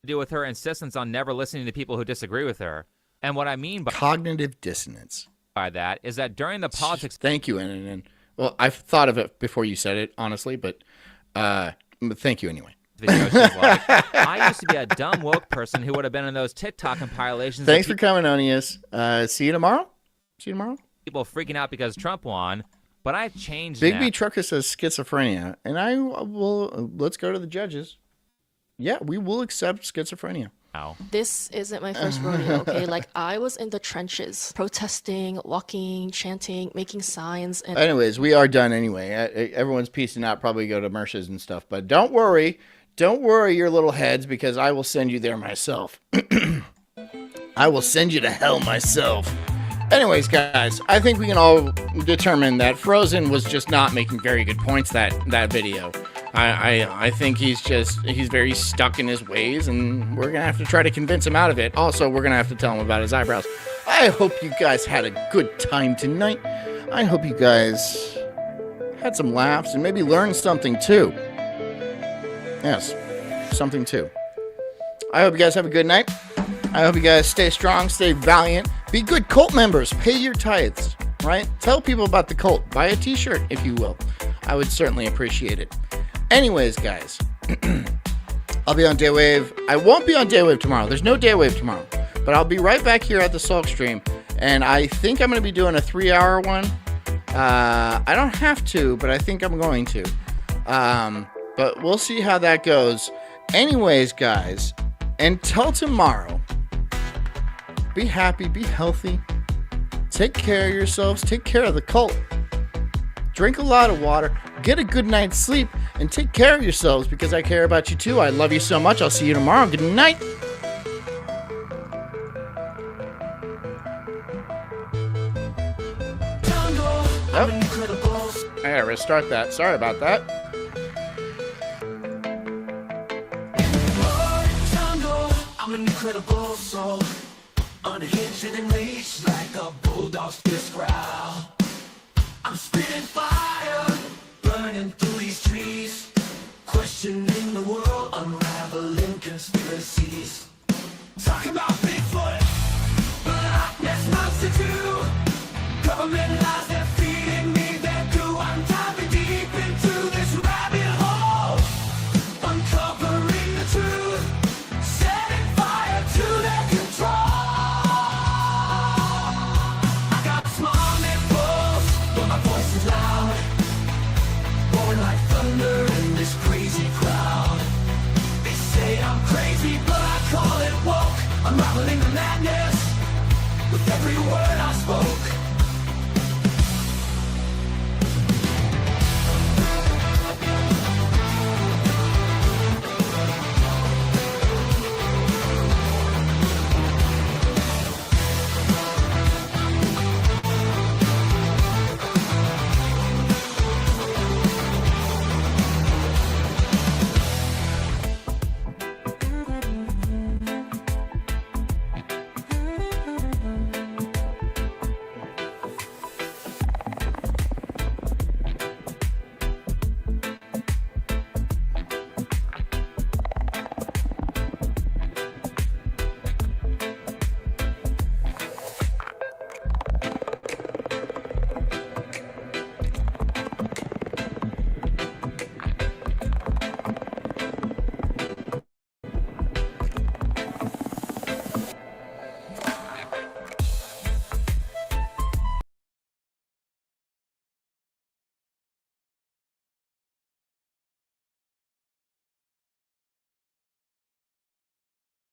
do with her insistence on never listening to people who disagree with her. And what I mean by Cognitive dissonance. that is that during the politics Thank you, NNN. Well, I've thought of it before you said it, honestly, but thank you anyway. video, she's like, I used to be a dumb woke person who would have been in those TikTok compilations. Thanks for coming, Onius. See you tomorrow. See you tomorrow. People freaking out because Trump won, but I've changed Big now. B Trucker says schizophrenia, and I will. Let's go to the judges. Yeah, we will accept schizophrenia. This isn't my first rodeo, okay? Like, I was in the trenches, protesting, walking, chanting, making signs, and Anyways, we are done anyway. Everyone's piecing out, probably go to Mersha's and stuff. But don't worry, your little heads, because I will send you there myself. I will send you to hell myself. Anyways, guys, I think we can all determine that Frozen was just not making very good points that video. I think he's very stuck in his ways, and we're gonna have to try to convince him out of it. Also, we're gonna have to tell him about his eyebrows. I hope you guys had a good time tonight. I hope you guys had some laughs and maybe learned something too. Yes, something too. I hope you guys have a good night. I hope you guys stay strong, stay valiant, be good cult members, pay your tithes, right? Tell people about the cult. Buy a t-shirt, if you will. I would certainly appreciate it. Anyways, guys, I'll be on Daywave. I won't be on Daywave tomorrow. There's no Daywave tomorrow. But I'll be right back here at the Sulk stream. And I think I'm going to be doing a 3-hour one. I don't have to, but I think I'm going to. But we'll see how that goes. Anyways, guys, until tomorrow, be happy, be healthy. Take care of yourselves. Take care of the cult. Drink a lot of water. Get a good night's sleep. And take care of yourselves, because I care about you too. I love you so much. I'll see you tomorrow. Good night. Oh. I gotta restart that. Sorry about that. I'm an incredible soul. unhinged and enraged like a bulldog's fierce growl. I'm spitting fire, burning through these trees, questioning the world, unraveling conspiracies. Talking about being